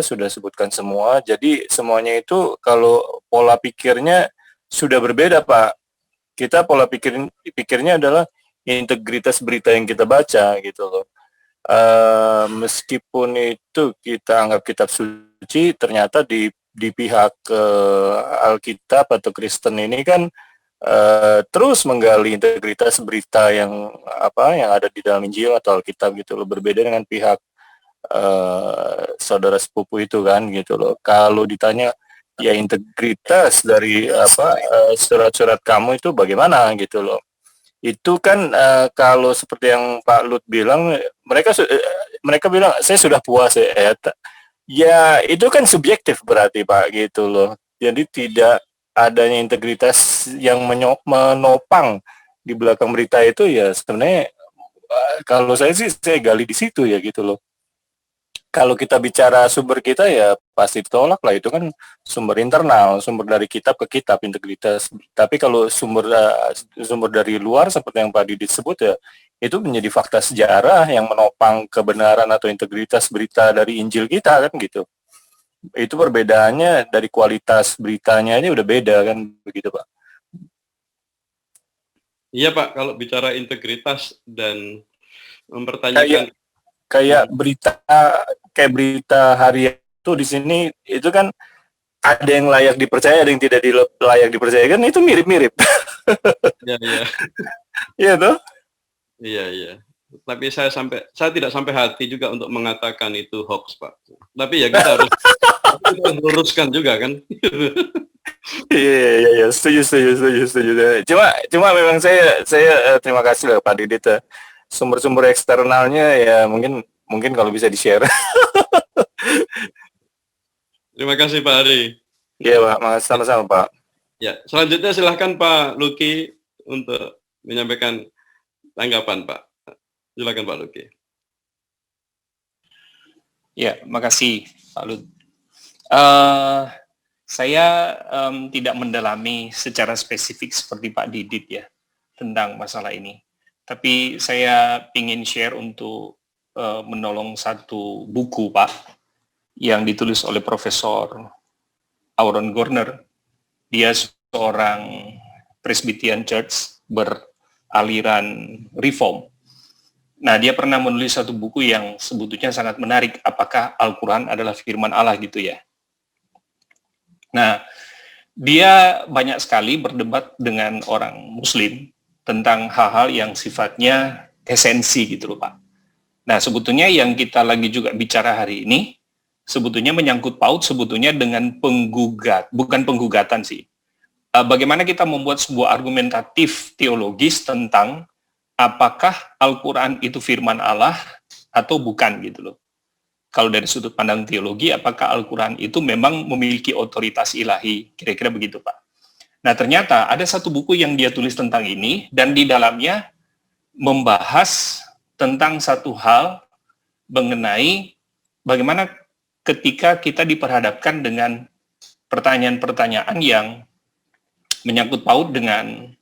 sudah sebutkan semua. Jadi semuanya itu kalau pola pikirnya sudah berbeda Pak. Kita pola pikirnya adalah integritas berita yang kita baca gitu loh. Meskipun itu kita anggap kitab suci, ternyata di pihak Alkitab atau Kristen ini kan terus menggali integritas berita yang ada di dalam Injil atau Alkitab gitu loh, berbeda dengan pihak saudara sepupu itu kan gitu loh. Kalau ditanya ya integritas dari surat-surat kamu itu bagaimana gitu loh, itu kan kalau seperti yang Pak Lut bilang, mereka bilang saya sudah puas ya itu kan subjektif berarti Pak gitu loh. Jadi tidak adanya integritas yang menopang di belakang berita itu ya sebenarnya kalau saya sih saya gali di situ ya gitu loh. Kalau kita bicara sumber kita ya pasti ditolak lah, itu kan sumber internal, sumber dari kitab ke kitab integritas. Tapi kalau sumber dari luar seperti yang Pak Didi sebut ya, itu menjadi fakta sejarah yang menopang kebenaran atau integritas berita dari Injil kita kan gitu. Itu perbedaannya dari kualitas beritanya aja udah beda kan begitu Pak. Iya Pak, kalau bicara integritas dan mempertanyakan kayak berita harian itu di sini itu kan ada yang layak dipercaya, ada yang tidak layak dipercaya kan, itu mirip-mirip. Iya. Iya toh? Iya. Tapi saya tidak sampai hati juga untuk mengatakan itu hoax Pak. Tapi ya kita harus luruskan juga kan. Iya, setuju. Cuma memang saya terima kasih lah Pak Didit. Sumber-sumber eksternalnya ya mungkin kalau bisa di-share. Terima kasih Pak Ari. Iya Pak, makasih sama-sama Pak. Ya, selanjutnya silahkan Pak Luki untuk menyampaikan tanggapan Pak. Silakan Pak Luki. Ya, makasih Pak Lut. Saya tidak mendalami secara spesifik seperti Pak Didit ya tentang masalah ini. Tapi saya ingin share untuk menolong satu buku Pak yang ditulis oleh Profesor Aaron Gardner. Dia seorang Presbyterian Church beraliran Reform. Nah, dia pernah menulis satu buku yang sebetulnya sangat menarik, apakah Al-Quran adalah firman Allah gitu ya. Nah, dia banyak sekali berdebat dengan orang Muslim tentang hal-hal yang sifatnya esensi gitu loh Pak. Nah, sebetulnya yang kita lagi juga bicara hari ini, sebetulnya menyangkut paut sebetulnya dengan bukan penggugatan sih. Bagaimana kita membuat sebuah argumentatif teologis tentang apakah Al-Quran itu firman Allah atau bukan gitu loh. Kalau dari sudut pandang teologi, apakah Al-Quran itu memang memiliki otoritas ilahi, kira-kira begitu Pak. Nah, ternyata ada satu buku yang dia tulis tentang ini, dan di dalamnya membahas tentang satu hal mengenai bagaimana ketika kita diperhadapkan dengan pertanyaan-pertanyaan yang menyangkut paut dengan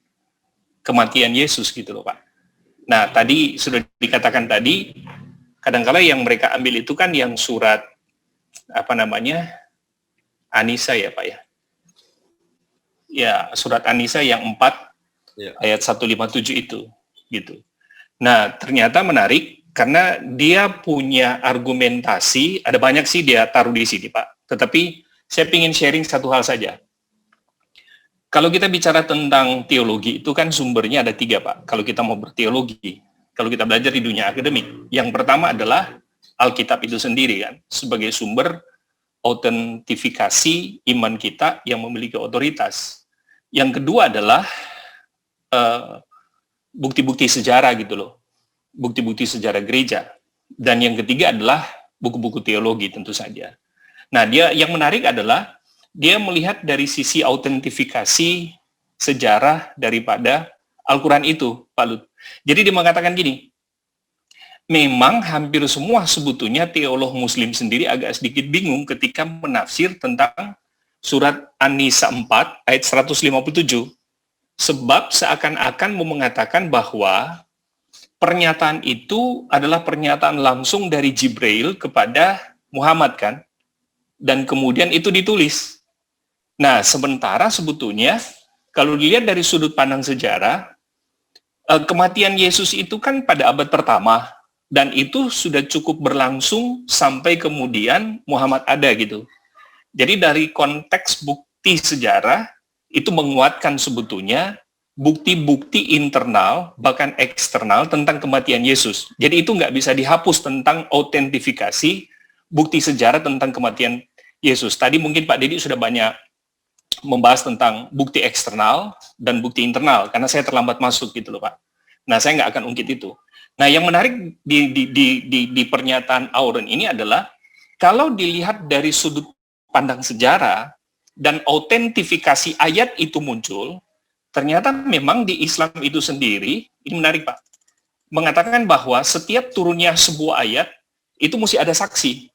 kematian Yesus gitu loh Pak. Nah, tadi sudah dikatakan tadi, kadang-kala yang mereka ambil itu kan yang surat, An-Nisa ya Pak ya. Ya, surat An-Nisa yang 4 ayat 157 itu gitu. Nah, ternyata menarik karena dia punya argumentasi, ada banyak sih dia taruh di sini Pak. Tetapi saya ingin sharing satu hal saja. Kalau kita bicara tentang teologi itu kan sumbernya ada 3 Pak. Kalau kita mau berteologi, kalau kita belajar di dunia akademik, yang pertama adalah Alkitab itu sendiri kan sebagai sumber autentifikasi iman kita yang memiliki otoritas. Yang kedua adalah bukti-bukti sejarah gitu loh. bukti-bukti sejarah gereja. Dan yang ketiga adalah buku-buku teologi tentu saja. Nah, dia yang menarik adalah dia melihat dari sisi autentifikasi sejarah daripada Al-Quran itu, Pak Lut. Jadi dia mengatakan gini, memang hampir semua sebetulnya teolog muslim sendiri agak sedikit bingung ketika menafsir tentang surat An-Nisa 4 ayat 157. Sebab seakan-akan mau mengatakan bahwa pernyataan itu adalah pernyataan langsung dari Jibril kepada Muhammad kan? Dan kemudian itu ditulis. Nah, sementara sebetulnya kalau dilihat dari sudut pandang sejarah, kematian Yesus itu kan pada abad pertama, dan itu sudah cukup berlangsung sampai kemudian Muhammad ada gitu. Jadi dari konteks bukti sejarah, itu menguatkan sebetulnya bukti-bukti internal, bahkan eksternal tentang kematian Yesus. Jadi itu nggak bisa dihapus tentang autentifikasi bukti sejarah tentang kematian Yesus. Tadi mungkin Pak Didi sudah banyak membahas tentang bukti eksternal dan bukti internal, karena saya terlambat masuk gitu loh Pak. Nah, saya nggak akan ungkit itu. Nah, yang menarik di pernyataan Auren ini adalah, kalau dilihat dari sudut pandang sejarah dan autentifikasi ayat itu muncul, ternyata memang di Islam itu sendiri, ini menarik Pak, mengatakan bahwa setiap turunnya sebuah ayat, itu mesti ada saksi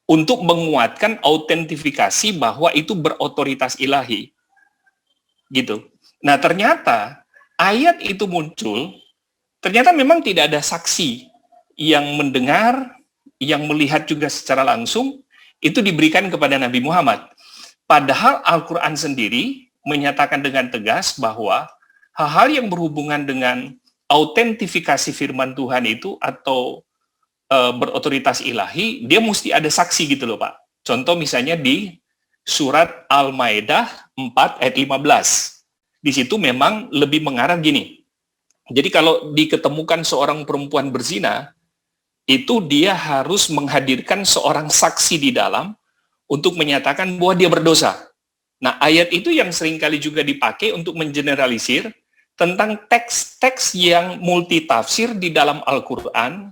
untuk menguatkan autentifikasi bahwa itu berotoritas ilahi. Gitu. Nah, ternyata ayat itu muncul, ternyata memang tidak ada saksi yang mendengar, yang melihat juga secara langsung, itu diberikan kepada Nabi Muhammad. Padahal Al-Quran sendiri menyatakan dengan tegas bahwa hal-hal yang berhubungan dengan autentifikasi firman Tuhan itu atau berotoritas ilahi, dia mesti ada saksi gitu loh Pak. Contoh misalnya di surat Al-Maidah 4 ayat 15. Di situ memang lebih mengarah gini. Jadi kalau diketemukan seorang perempuan berzina, itu dia harus menghadirkan seorang saksi di dalam untuk menyatakan bahwa dia berdosa. Nah, ayat itu yang seringkali juga dipakai untuk mengeneralisir tentang teks-teks yang multitafsir di dalam Al-Quran,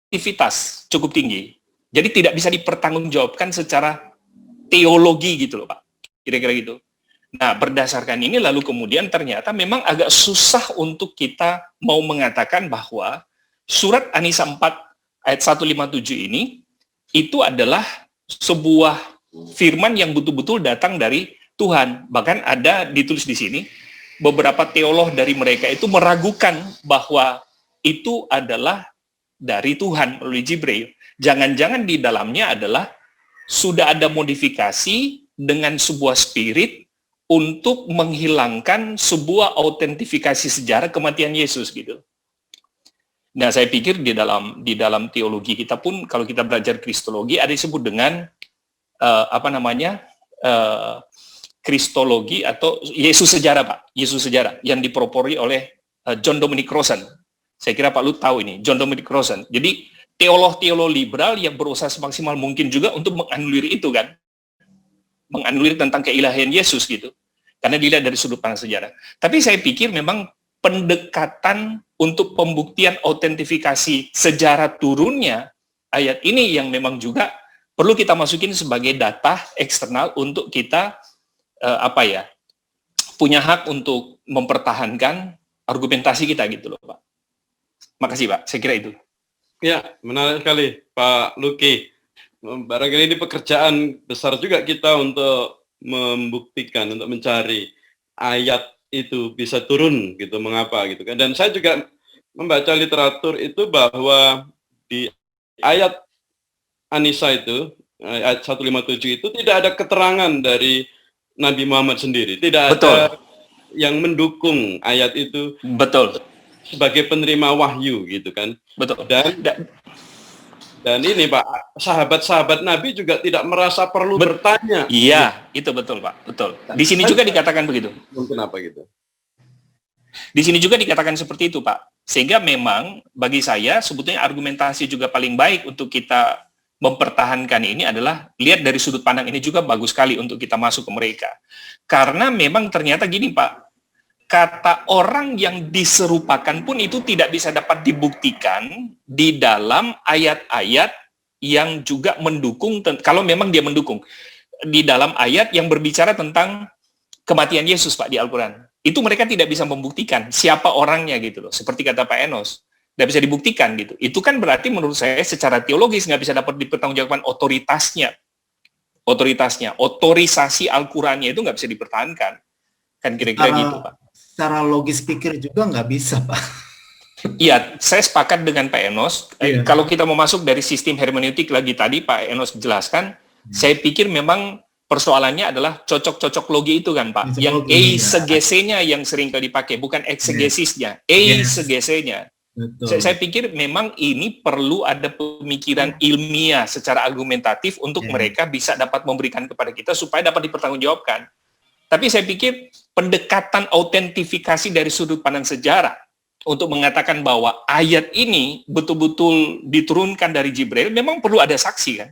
aktivitas cukup tinggi. Jadi tidak bisa dipertanggungjawabkan secara teologi gitu loh Pak. Kira-kira gitu. Nah, berdasarkan ini lalu kemudian ternyata memang agak susah untuk kita mau mengatakan bahwa surat An-Nisa 4 ayat 157 ini itu adalah sebuah firman yang betul-betul datang dari Tuhan. Bahkan ada ditulis di sini, beberapa teolog dari mereka itu meragukan bahwa itu adalah dari Tuhan melalui Jibril. Jangan-jangan di dalamnya adalah sudah ada modifikasi dengan sebuah spirit untuk menghilangkan sebuah autentifikasi sejarah kematian Yesus gitu. Nah, saya pikir di dalam teologi kita pun, kalau kita belajar kristologi, ada disebut dengan kristologi atau Yesus sejarah Pak, Yesus sejarah yang dipropori oleh John Dominic Crossan. Saya kira Pak Lut tahu ini, John Dominic Crossan. Jadi teolog-teolog liberal yang berusaha semaksimal mungkin juga untuk menganulir itu kan, menganulir tentang keilahian Yesus gitu, karena dilihat dari sudut pandang sejarah. Tapi saya pikir memang pendekatan untuk pembuktian autentifikasi sejarah turunnya ayat ini yang memang juga perlu kita masukin sebagai data eksternal untuk kita punya hak untuk mempertahankan argumentasi kita gitu loh Pak. Makasih Pak, saya kira itu. Ya, menarik sekali Pak Luki. Barangkali ini pekerjaan besar juga kita untuk membuktikan, untuk mencari ayat itu bisa turun gitu, mengapa gitu kan. Dan saya juga membaca literatur itu bahwa di ayat An-Nisa itu, ayat 157 itu tidak ada keterangan dari Nabi Muhammad sendiri. Tidak Betul. ada yang mendukung ayat itu. Betul. Sebagai penerima wahyu gitu kan. Betul. Dan ini Pak, sahabat-sahabat Nabi juga tidak merasa perlu bertanya. Iya, itu betul Pak, betul. Di sini juga dikatakan begitu. Kenapa gitu? Di sini juga dikatakan seperti itu Pak. Sehingga memang bagi saya sebetulnya argumentasi juga paling baik untuk kita mempertahankan ini adalah lihat dari sudut pandang ini juga bagus sekali untuk kita masuk ke mereka. Karena memang ternyata gini Pak, kata orang yang diserupakan pun itu tidak bisa dapat dibuktikan di dalam ayat-ayat yang juga mendukung, kalau memang dia mendukung, di dalam ayat yang berbicara tentang kematian Yesus, Pak, di Al-Quran. Itu mereka tidak bisa membuktikan siapa orangnya gitu loh. Seperti kata Pak Enos, tidak bisa dibuktikan gitu. Itu kan berarti menurut saya secara teologis nggak bisa dapat dipertanggungjawabkan otoritasnya. Otorisasi Al-Qurannya itu nggak bisa dipertahankan. Kan kira-kira gitu, Pak. Secara logis pikir juga nggak bisa, Pak. Iya, saya sepakat dengan Pak Enos. Kalau kita mau masuk dari sistem hermeneutik lagi tadi, Pak Enos jelaskan, saya pikir memang persoalannya adalah cocok-cocok logi itu kan, Pak. Yang eisegese-nya yang sering kali dipakai, bukan eksegesisnya. Eisegese-nya. Saya pikir memang ini perlu ada pemikiran ilmiah secara argumentatif untuk mereka bisa dapat memberikan kepada kita supaya dapat dipertanggungjawabkan. Tapi saya pikir pendekatan autentifikasi dari sudut pandang sejarah untuk mengatakan bahwa ayat ini betul-betul diturunkan dari Jibril, memang perlu ada saksi kan.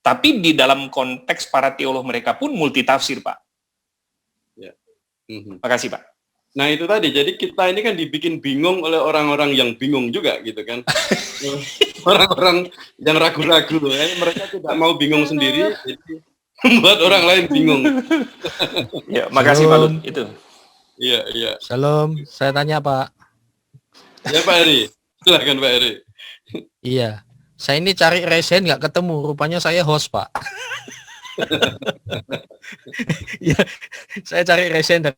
Tapi di dalam konteks para teolog mereka pun multitafsir, Pak. Ya. Makasih, Pak. Nah itu tadi, jadi kita ini kan dibikin bingung oleh orang-orang yang bingung juga gitu kan. Orang-orang yang ragu-ragu, mereka tidak mau bingung sendiri, jadi membuat orang lain bingung. Ya, makasih Pak Lut, itu. Iya, iya. Shalom, saya tanya Pak. Ya Pak Eri, silakan Pak Eri. Iya, saya ini cari resen nggak ketemu, rupanya saya host Pak. Iya, saya cari resen dari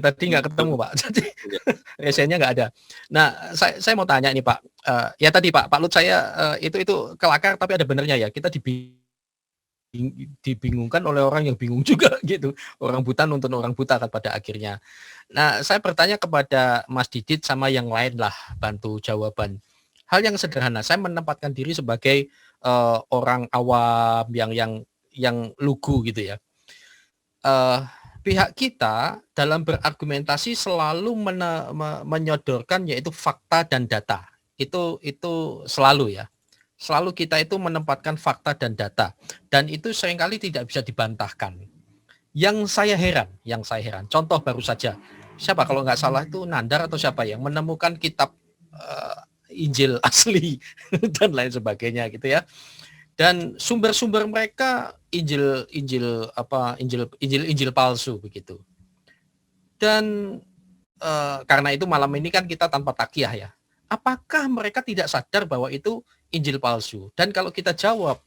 tadi nggak ketemu Pak, jadi resennya nggak ada. Nah, saya mau tanya nih Pak, ya tadi Pak Lut saya itu kelakar tapi ada benernya ya, kita dibingungkan oleh orang yang bingung juga gitu, orang buta nuntun orang buta kan pada akhirnya. Nah, saya bertanya kepada Mas Didit sama yang lain lah, bantu jawaban. Hal yang sederhana, saya menempatkan diri sebagai orang awam yang lugu gitu ya. Pihak kita dalam berargumentasi selalu menyodorkan yaitu fakta dan data. Itu selalu ya. Selalu kita itu menempatkan fakta dan data. Dan itu seringkali tidak bisa dibantahkan. Yang saya heran, contoh baru saja. Siapa kalau nggak salah itu Nandar atau siapa yang menemukan kitab Injil asli dan lain sebagainya gitu ya. Dan sumber-sumber mereka Injil palsu begitu. Dan karena itu malam ini kan kita tanpa takiah ya. Apakah mereka tidak sadar bahwa itu Injil palsu? Dan kalau kita jawab,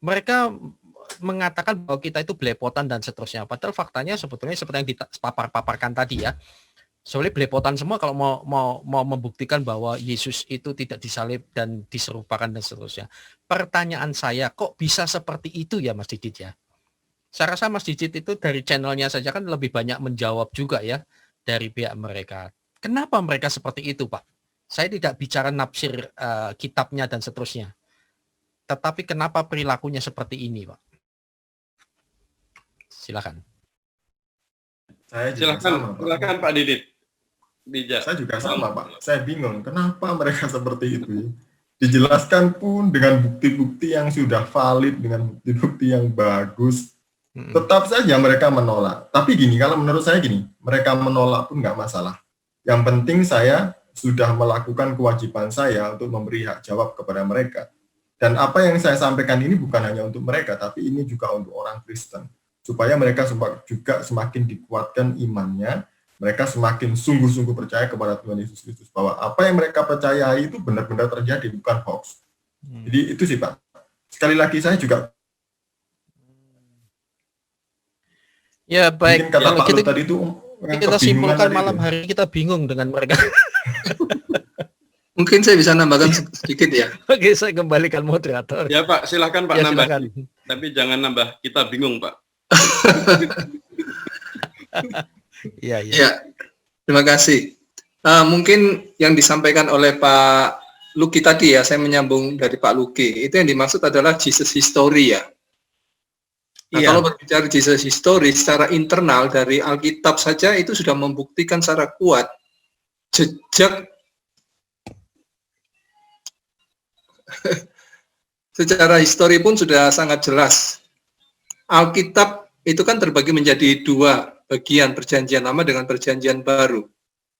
mereka mengatakan bahwa kita itu belepotan dan seterusnya. Padahal faktanya sebetulnya seperti yang dipaparkan tadi ya. Soalnya belepotan semua kalau mau membuktikan bahwa Yesus itu tidak disalib dan diserupakan dan seterusnya. Pertanyaan saya, kok bisa seperti itu ya Mas Didit ya? Saya rasa Mas Didit itu dari channelnya saja kan lebih banyak menjawab juga ya dari pihak mereka. Kenapa mereka seperti itu Pak? Saya tidak bicara nafsir kitabnya dan seterusnya. Tetapi kenapa perilakunya seperti ini Pak? Silakan. Silakan Pak Didit. Saya juga sama Pak, saya bingung kenapa mereka seperti itu. Dijelaskan pun dengan bukti-bukti yang sudah valid, dengan bukti-bukti yang bagus, tetap saja mereka menolak. Tapi gini, kalau menurut saya gini, mereka menolak pun nggak masalah. Yang penting saya sudah melakukan kewajiban saya untuk memberi hak jawab kepada mereka. Dan apa yang saya sampaikan ini bukan hanya untuk mereka, tapi ini juga untuk orang Kristen. Supaya mereka juga semakin dikuatkan imannya, mereka semakin sungguh-sungguh percaya kepada Tuhan Yesus Kristus. Bahwa apa yang mereka percayai itu benar-benar terjadi, bukan hoax. Jadi itu sih Pak. Sekali lagi saya juga... Ya baik, kalau tadi itu kita simpulkan malam hari kita bingung dengan mereka. Mungkin saya bisa nambahkan sedikit ya. Oke, saya kembalikan moderator. Ya Pak, silakan Pak ya, nambah. Silakan. Tapi jangan nambah, kita bingung Pak. Iya. Ya, terima kasih. Mungkin yang disampaikan oleh Pak Luki tadi ya, saya menyambung dari Pak Luki, itu yang dimaksud adalah Jesus history ya. Nah, kalau berbicara Jesus history secara internal dari Alkitab saja itu sudah membuktikan secara kuat jejak secara histori pun sudah sangat jelas. Alkitab itu kan terbagi menjadi dua bagian perjanjian lama dengan perjanjian baru.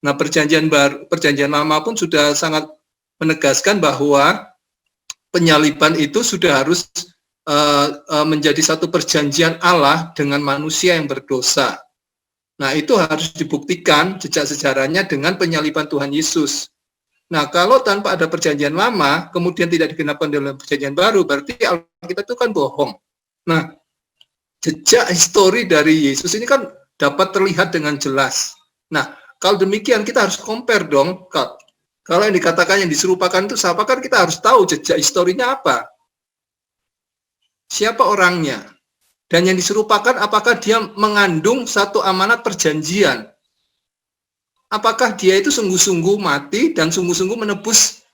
Nah, perjanjian lama pun sudah sangat menegaskan bahwa penyaliban itu sudah harus menjadi satu perjanjian Allah dengan manusia yang berdosa. Nah, itu harus dibuktikan jejak sejarahnya dengan penyaliban Tuhan Yesus. Nah, kalau tanpa ada perjanjian lama, kemudian tidak digenapkan dalam perjanjian baru, berarti Alkitab itu kan bohong. Nah, jejak histori dari Yesus ini kan dapat terlihat dengan jelas. Nah, kalau demikian kita harus compare dong. Kalau yang dikatakan yang diserupakan itu siapa, kan kita harus tahu jejak historinya apa. Siapa orangnya? Dan yang diserupakan apakah dia mengandung satu amanat perjanjian? Apakah dia itu sungguh-sungguh mati dan sungguh-sungguh menebus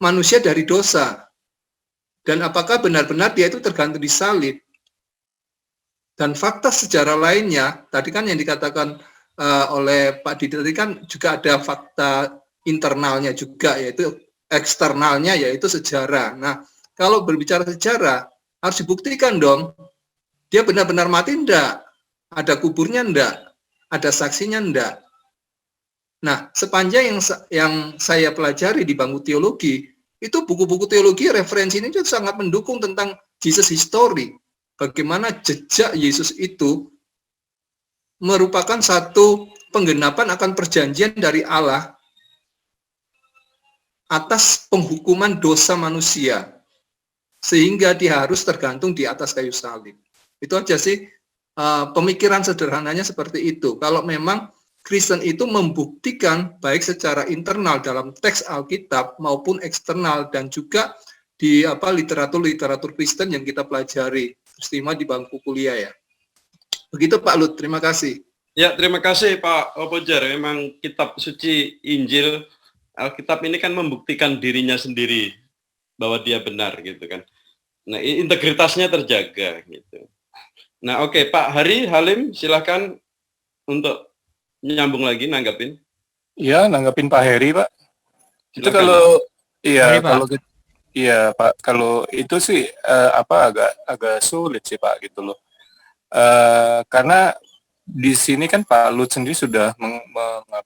manusia dari dosa? Dan apakah benar-benar dia itu tergantung di salib? Dan fakta sejarah lainnya, tadi kan yang dikatakan oleh Pak Didi tadi kan juga ada fakta internalnya juga, yaitu eksternalnya, yaitu sejarah. Nah, kalau berbicara sejarah, harus dibuktikan dong, dia benar-benar mati enggak? Ada kuburnya enggak? Ada saksinya enggak? Nah, sepanjang yang saya pelajari di bangku teologi, itu buku-buku teologi referensi ini juga sangat mendukung tentang Jesus history. Bagaimana jejak Yesus itu merupakan satu penggenapan akan perjanjian dari Allah atas penghukuman dosa manusia, sehingga dia harus tergantung di atas kayu salib. Itu aja sih pemikiran sederhananya seperti itu. Kalau memang Kristen itu membuktikan baik secara internal dalam teks Alkitab maupun eksternal, dan juga di literatur Kristen yang kita pelajari, terutama di bangku kuliah ya. Begitu Pak Lut, terima kasih. Ya, terima kasih Pak Opojar. Memang kitab suci Injil Alkitab ini kan membuktikan dirinya sendiri bahwa dia benar gitu kan. Nah, integritasnya terjaga gitu. Nah, oke, Pak Halim, silakan untuk nyambung lagi, nanggapin. Iya, nanggapin Pak Heri, Pak. Silakan, Itu kalau Heri, Pak. iya, Pak, kalau itu sih agak sulit sih, Pak, gitu loh. Karena di sini kan Pak Lut sendiri sudah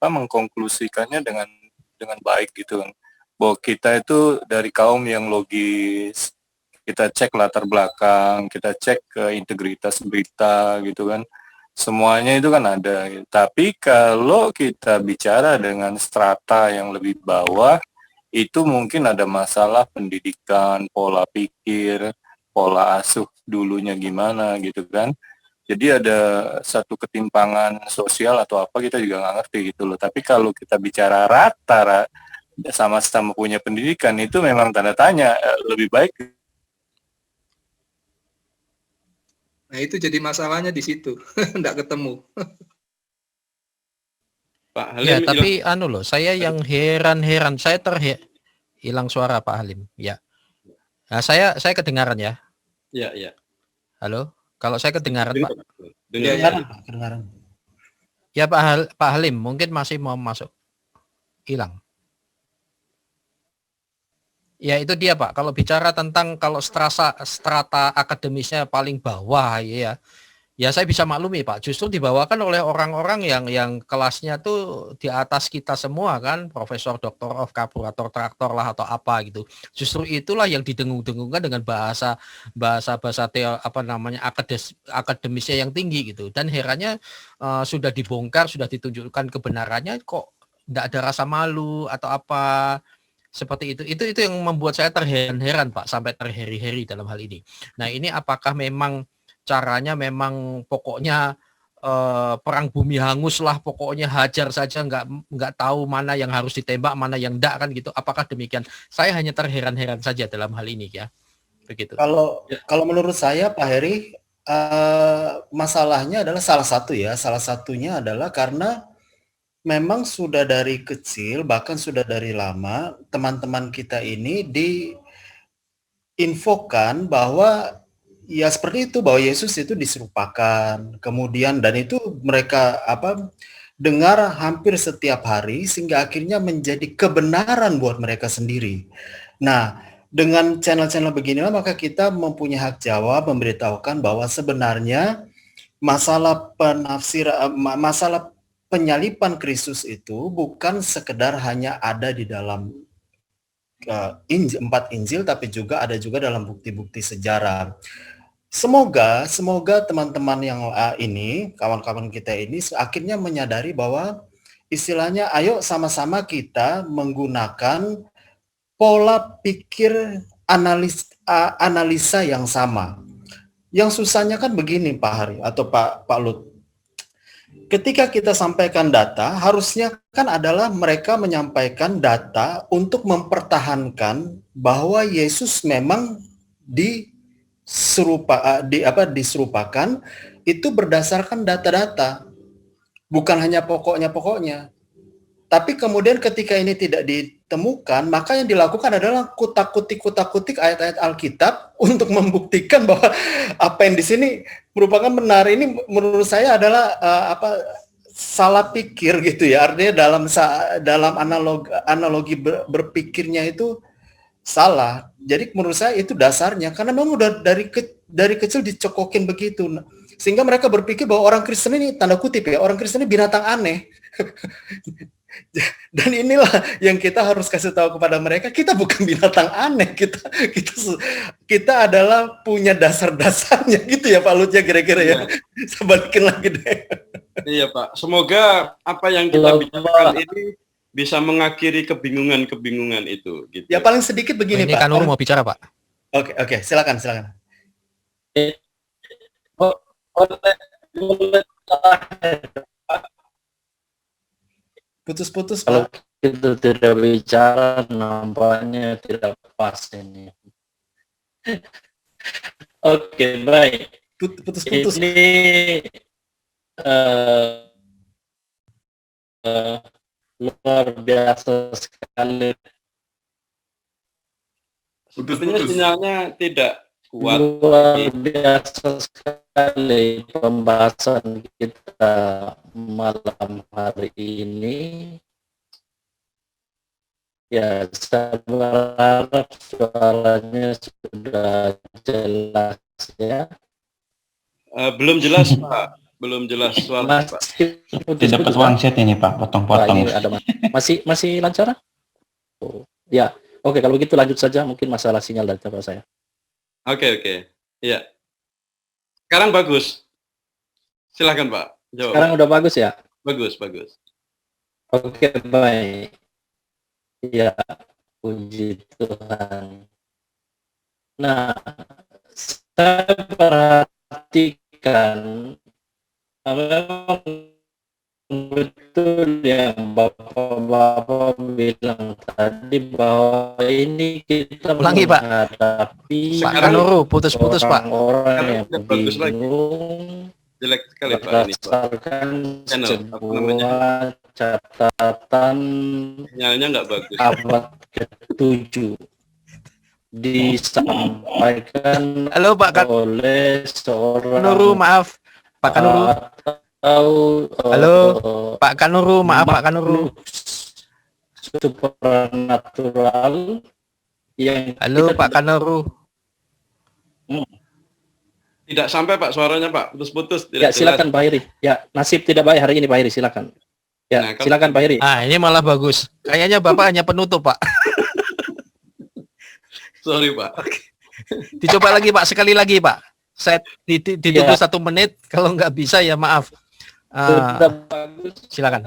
mengkonklusikannya dengan baik gitu kan. Bahwa kita itu dari kaum yang logis, kita cek latar belakang, kita cek ke integritas berita gitu kan. Semuanya itu kan ada. Tapi kalau kita bicara dengan strata yang lebih bawah, itu mungkin ada masalah pendidikan, pola pikir, pola asuh dulunya gimana gitu kan. Jadi ada satu ketimpangan sosial atau apa, kita juga nggak ngerti gitu loh. Tapi kalau kita bicara rata, sama-sama punya pendidikan, itu memang tanda tanya, lebih baik. Nah, itu jadi masalahnya di situ, nggak ketemu. Pak Halim. Ya, tapi saya yang heran-heran, saya hilang suara Pak Halim. Ya. Nah, saya kedengaran ya. Ya, ya. Halo, kalau saya kedengaran Pak. Kedengaran. Ya Pak Halim, mungkin masih mau masuk. Hilang. Ya itu dia Pak, kalau bicara tentang kalau strata akademisnya paling bawah ya saya bisa maklumi Pak, justru dibawakan oleh orang-orang yang kelasnya tuh di atas kita semua kan, profesor, doktor of, karburator, traktor lah atau apa gitu. Justru itulah yang didengung-dengungkan dengan bahasa akademisnya yang tinggi gitu. Dan herannya sudah dibongkar, sudah ditunjukkan kebenarannya kok tidak ada rasa malu atau apa. Seperti itu yang membuat saya terheran-heran Pak, sampai terheri-heri dalam hal ini. Nah, ini apakah memang caranya memang pokoknya perang bumi hangus lah, pokoknya hajar saja, nggak tahu mana yang harus ditembak, mana yang enggak kan gitu. Apakah demikian? Saya hanya terheran-heran saja dalam hal ini ya. Begitu. Kalau menurut saya Pak Heri, masalahnya adalah salah satunya adalah karena memang sudah dari kecil, bahkan sudah dari lama, teman-teman kita ini diinfokan bahwa ya seperti itu, bahwa Yesus itu diserupakan. Kemudian dan itu mereka dengar hampir setiap hari, sehingga akhirnya menjadi kebenaran buat mereka sendiri. Nah, dengan channel-channel beginilah maka kita mempunyai hak jawab memberitahukan bahwa sebenarnya masalah penafsiran, masalah penyaliban Kristus itu bukan sekedar hanya ada di dalam Injil, 4 Injil, tapi juga ada juga dalam bukti-bukti sejarah. Semoga teman-teman yang ini, kawan-kawan kita ini akhirnya menyadari bahwa istilahnya ayo sama-sama kita menggunakan pola pikir analisa yang sama. Yang susahnya kan begini Pak Hari atau Pak Lut. Ketika kita sampaikan data, harusnya kan adalah mereka menyampaikan data untuk mempertahankan bahwa Yesus memang diserupakan itu berdasarkan data-data, bukan hanya pokoknya. Tapi kemudian ketika ini tidak ditemukan, maka yang dilakukan adalah kutak-kutik ayat-ayat Alkitab untuk membuktikan bahwa apa yang di sini merupakan benar. Ini menurut saya adalah salah pikir gitu ya. Artinya dalam analogi berpikirnya itu salah. Jadi menurut saya itu dasarnya karena memang udah dari kecil dicokokin begitu. Sehingga mereka berpikir bahwa orang Kristen ini, tanda kutip ya, orang Kristen ini binatang aneh. Dan inilah yang kita harus kasih tahu kepada mereka, kita bukan binatang aneh, kita adalah punya dasar-dasarnya gitu ya Pak Lut ya kira-kira ya. Sebalikin lagi deh. Iya Pak, semoga apa yang kita bicarakan ini bisa mengakhiri kebingungan itu gitu. Ya paling sedikit begini ini Pak. Ini Kanur mau bicara Pak. Oke, silakan. Putus-putus Kalau Pak. kita tidak bicara nampaknya tidak pas ini. Oke, baik. Putus-putus. Ini luar biasa sekali. Sepertinya sinyalnya tidak kuat. Luar biasa sekali pembahasan kita malam hari ini. Ya, saya berharap suaranya sudah jelas ya. Belum jelas Pak, belum jelas suara Pak. Tidak dapat wangsit ini Pak, potong-potong. Masih lancar? Oh, ya, oke kalau begitu lanjut saja. Mungkin masalah sinyal data saya. Oke. Iya. Sekarang bagus. Silakan Pak. Jawab. Sekarang udah bagus ya? Bagus. Oke, baik. Ya, puji Tuhan. Nah, saya perhatikan memang betul yang Bapak bilang tadi bahwa ini kita Ulangi, Pak. menghadapi Pak Kanuru, putus-putus, Pak. orang yang bingung Jelek sekali Pak ini Pak. berdasarkan Channel, apa namanya? sebuah catatan Sinyalnya nggak bagus. abad ke-7 disampaikan Halo Pak oleh seorang Kanuru, maaf. Pak Kanuru. Halo, Pak Kanuru, maaf Pak Kanuru. Supernatural yang Halo Pak Kanuru. Tidak sampai Pak suaranya Pak, putus-putus. Ya, silakan Pak Heri. Ya, nasib tidak baik hari ini Pak Heri, silakan. Ya, Nah, silakan Pak Heri. Ah, ini malah bagus. Kayaknya Bapak hanya penutup, Pak. Sorry Pak. Dicoba lagi Pak, sekali lagi Pak. Saya ditunggu 1 menit, kalau nggak bisa ya maaf. Silakan.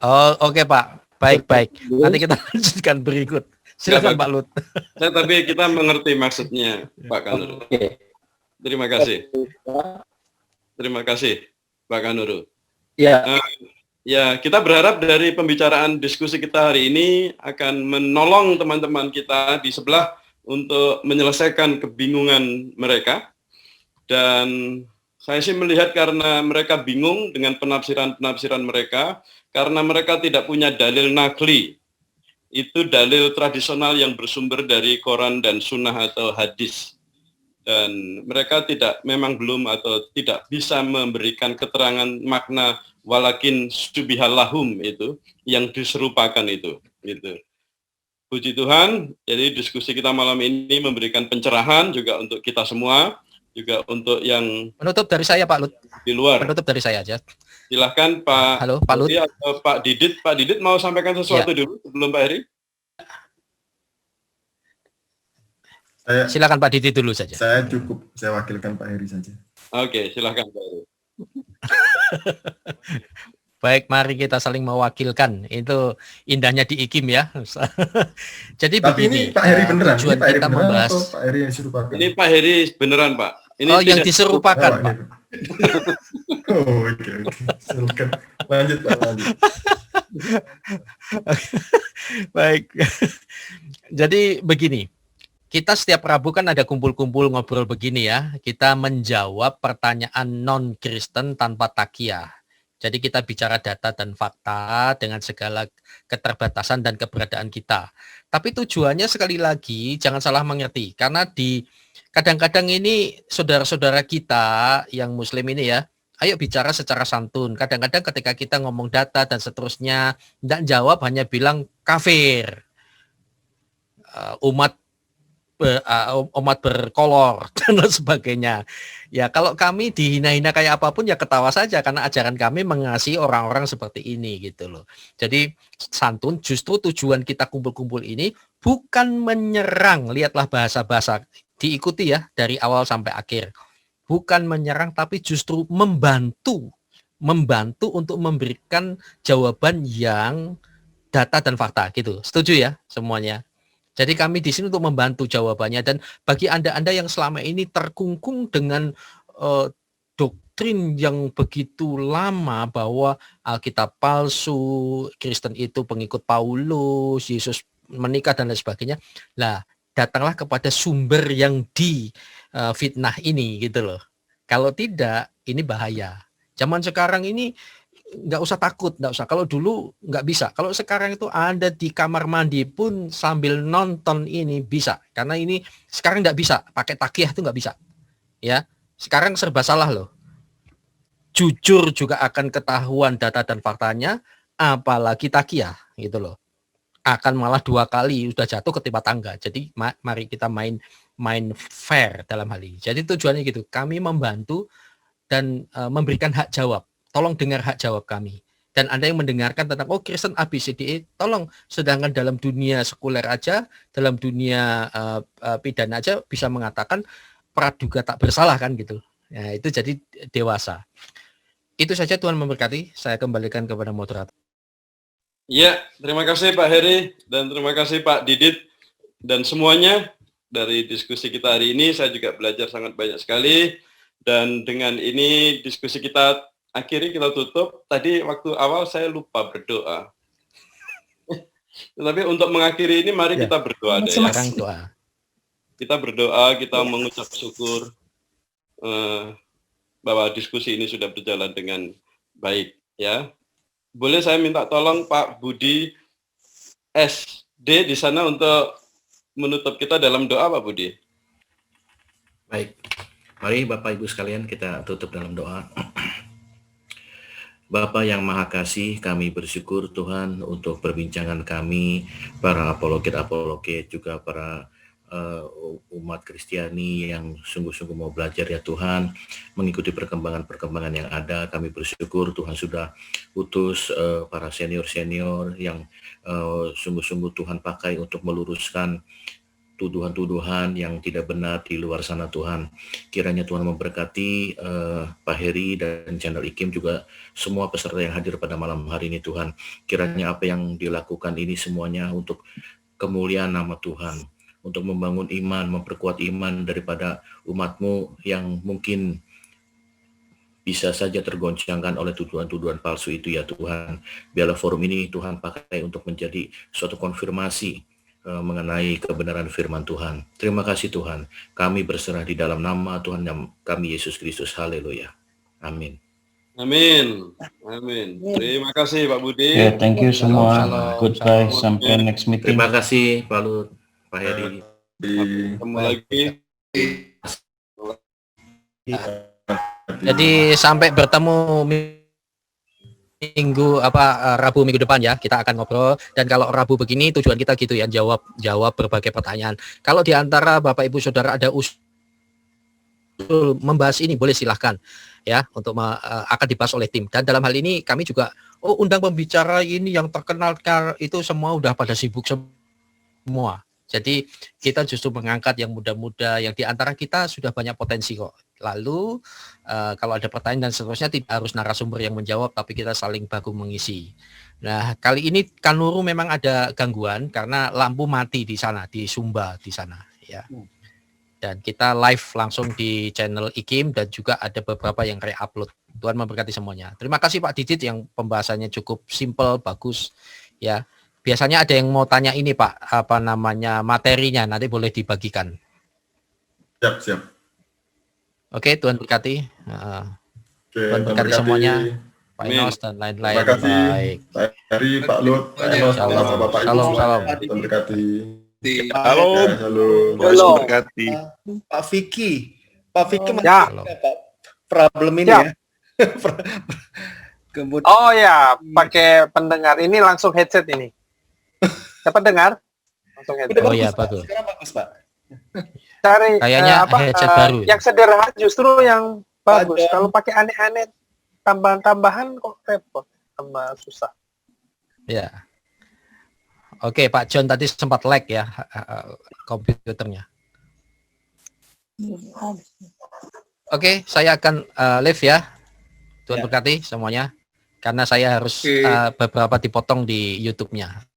Oh, oke Pak. Baik. Nanti kita lanjutkan berikut. Silakan Pak Lut. Tapi kita mengerti maksudnya Pak Kanuru. Terima kasih. Terima kasih Pak Kanuru. Ya. Ya, kita berharap dari pembicaraan diskusi kita hari ini akan menolong teman-teman kita di sebelah untuk menyelesaikan kebingungan mereka. Dan saya sih melihat karena mereka bingung dengan penafsiran-penafsiran mereka, karena mereka tidak punya dalil nakli. Itu dalil tradisional yang bersumber dari Quran dan Sunnah atau hadis. Dan mereka memang belum atau tidak bisa memberikan keterangan makna walakin subihallahum itu yang diserupakan itu gitu. Puji Tuhan, jadi diskusi kita malam ini memberikan pencerahan juga untuk kita semua juga untuk yang Penutup dari saya Pak Lut. di luar. Penutup dari saya aja. Silahkan Pak. Halo Pak Lut. Atau Pak Didit. Pak Didit mau sampaikan sesuatu dulu sebelum Pak Heri? Silakan Pak Didit dulu saja. Saya cukup, saya wakilkan Pak Heri saja. Oke, silahkan Pak Heri. Baik, mari kita saling mewakilkan. Itu indahnya di IKIM ya. Jadi Tapi begini, ini Pak Heri beneran, tujuan ini Pak Heri kita beneran membahas. atau Pak Heri yang serupakan? Ini Pak Heri beneran Pak. Ini Oh, yang tidak- diserupakan Oh, Pak. Oh, oke. Silakan. Lanjut Pak, lanjut. Baik. Jadi begini. Kita setiap Rabu kan ada kumpul-kumpul ngobrol begini ya. Kita menjawab pertanyaan non-Kristen tanpa takiyah. Jadi kita bicara data dan fakta dengan segala keterbatasan dan keberadaan kita. Tapi tujuannya sekali lagi jangan salah mengerti. Karena di kadang-kadang ini saudara-saudara kita yang muslim ini ya, ayo bicara secara santun. Kadang-kadang ketika kita ngomong data dan seterusnya, tidak jawab hanya bilang kafir. Umat berkolor dan lain sebagainya. Ya kalau kami dihina-hina kayak apapun ya ketawa saja karena ajaran kami mengasihi orang-orang seperti ini gitu loh. Jadi santun, justru tujuan kita kumpul-kumpul ini bukan menyerang, lihatlah bahasa-bahasa, diikuti ya dari awal sampai akhir. Bukan menyerang tapi justru membantu untuk memberikan jawaban yang data dan fakta gitu. Setuju ya semuanya? Jadi kami di sini untuk membantu jawabannya, dan bagi Anda-Anda yang selama ini terkungkung dengan doktrin yang begitu lama bahwa Alkitab palsu, Kristen itu pengikut Paulus, Yesus menikah dan lain sebagainya. Lah, datanglah kepada sumber yang di fitnah ini gitu loh. Kalau tidak, ini bahaya. Zaman sekarang ini nggak usah takut, nggak usah. Kalau dulu nggak bisa. Kalau sekarang itu Anda di kamar mandi pun sambil nonton ini bisa. Karena ini sekarang nggak bisa. Pakai takiyah itu nggak bisa. Ya, sekarang serba salah loh. Jujur juga akan ketahuan data dan faktanya, apalagi takiyah gitu loh. Akan malah 2 kali sudah jatuh ketimpa tangga. Jadi mari kita main fair dalam hal ini. Jadi tujuannya gitu. Kami membantu dan memberikan hak jawab. Tolong dengar hak jawab kami. Dan Anda yang mendengarkan tentang Kristen ABCDE, tolong, sedangkan dalam dunia sekuler aja, dalam dunia pidana aja bisa mengatakan praduga tak bersalah kan gitu. Ya, itu jadi dewasa. Itu saja, Tuhan memberkati. Saya kembalikan kepada moderator. Ya, terima kasih Pak Heri dan terima kasih Pak Didit dan semuanya. Dari diskusi kita hari ini saya juga belajar sangat banyak sekali, dan dengan ini diskusi kita akhirnya kita tutup. Tadi waktu awal saya lupa berdoa. Tetapi untuk mengakhiri ini mari kita berdoa deh ya. Sekarang doa. Kita berdoa, kita mengucap syukur bahwa diskusi ini sudah berjalan dengan baik ya. Boleh saya minta tolong Pak Budi SD di sana untuk menutup kita dalam doa, Pak Budi. Baik. Mari Bapak Ibu sekalian kita tutup dalam doa. Bapa yang Maha Kasih, kami bersyukur Tuhan untuk perbincangan kami, para apologet, juga para umat Kristiani yang sungguh-sungguh mau belajar ya Tuhan, mengikuti perkembangan-perkembangan yang ada. Kami bersyukur Tuhan sudah utus para senior-senior yang sungguh-sungguh Tuhan pakai untuk meluruskan tuduhan-tuduhan yang tidak benar di luar sana Tuhan. Kiranya Tuhan memberkati Pak Heri dan channel IKIM, juga semua peserta yang hadir pada malam hari ini Tuhan. Kiranya apa yang dilakukan ini semuanya untuk kemuliaan nama Tuhan, untuk membangun iman, memperkuat iman daripada umat-Mu yang mungkin bisa saja tergoncangkan oleh tuduhan-tuduhan palsu itu ya Tuhan. Biarlah forum ini Tuhan pakai untuk menjadi suatu konfirmasi mengenai kebenaran firman Tuhan. Terima kasih Tuhan. Kami berserah di dalam nama Tuhan kami Yesus Kristus. Haleluya. Amin. Amin. Amin. Terima kasih Pak Budi. Ya, thank you semua. Goodbye. Sampai next meeting. Terima kasih Pak Lut, Pak Heri. Ketemu lagi. Jadi sampai bertemu Rabu minggu depan ya, kita akan ngobrol. Dan kalau Rabu begini tujuan kita gitu ya, jawab berbagai pertanyaan. Kalau di antara Bapak Ibu Saudara ada membahas ini, boleh silahkan ya untuk akan dibahas oleh tim. Dan dalam hal ini kami juga undang pembicara ini yang terkenal itu semua udah pada sibuk semua. Jadi kita justru mengangkat yang muda-muda, yang di antara kita sudah banyak potensi kok. Lalu kalau ada pertanyaan dan seterusnya tidak harus narasumber yang menjawab, tapi kita saling baku mengisi. Nah, kali ini Kanuru memang ada gangguan karena lampu mati di sana, di Sumba di sana ya. Dan kita live langsung di channel IKIM dan juga ada beberapa yang re-upload. Tuhan memberkati semuanya. Terima kasih Pak Didit yang pembahasannya cukup simple, bagus ya. Biasanya ada yang mau tanya ini Pak, apa namanya materinya, nanti boleh dibagikan. Siap. Oke, Tuhan berkati. Tuhan berkati semuanya. Pak Enos dan lain-lain. Terima kasih. Baik. Pak Heri, Pak Lut, Pak Enos, Bapak Ibu. Salam. Tuhan berkati. Halo. Halo. Berkati. Pak Vicky masih Ya. Pak problem ini Siap. ya. Kemudian Oh ya, pakai pendengar. Ini langsung headset ini. Dapat dengar? Langsung headset. udah Oh iya, bagus, Pak. bagus. Sekarang bagus, Pak. Cari Kayaknya headset baru. yang sederhana justru yang bagus. Ada. Kalau pakai aneh-aneh tambahan-tambahan kok repot, tambah susah. Ya. Oke, Pak John tadi sempat lag ya komputernya. Oke, saya akan live ya. Tuhan berkati semuanya. Karena saya harus beberapa dipotong di YouTube-nya.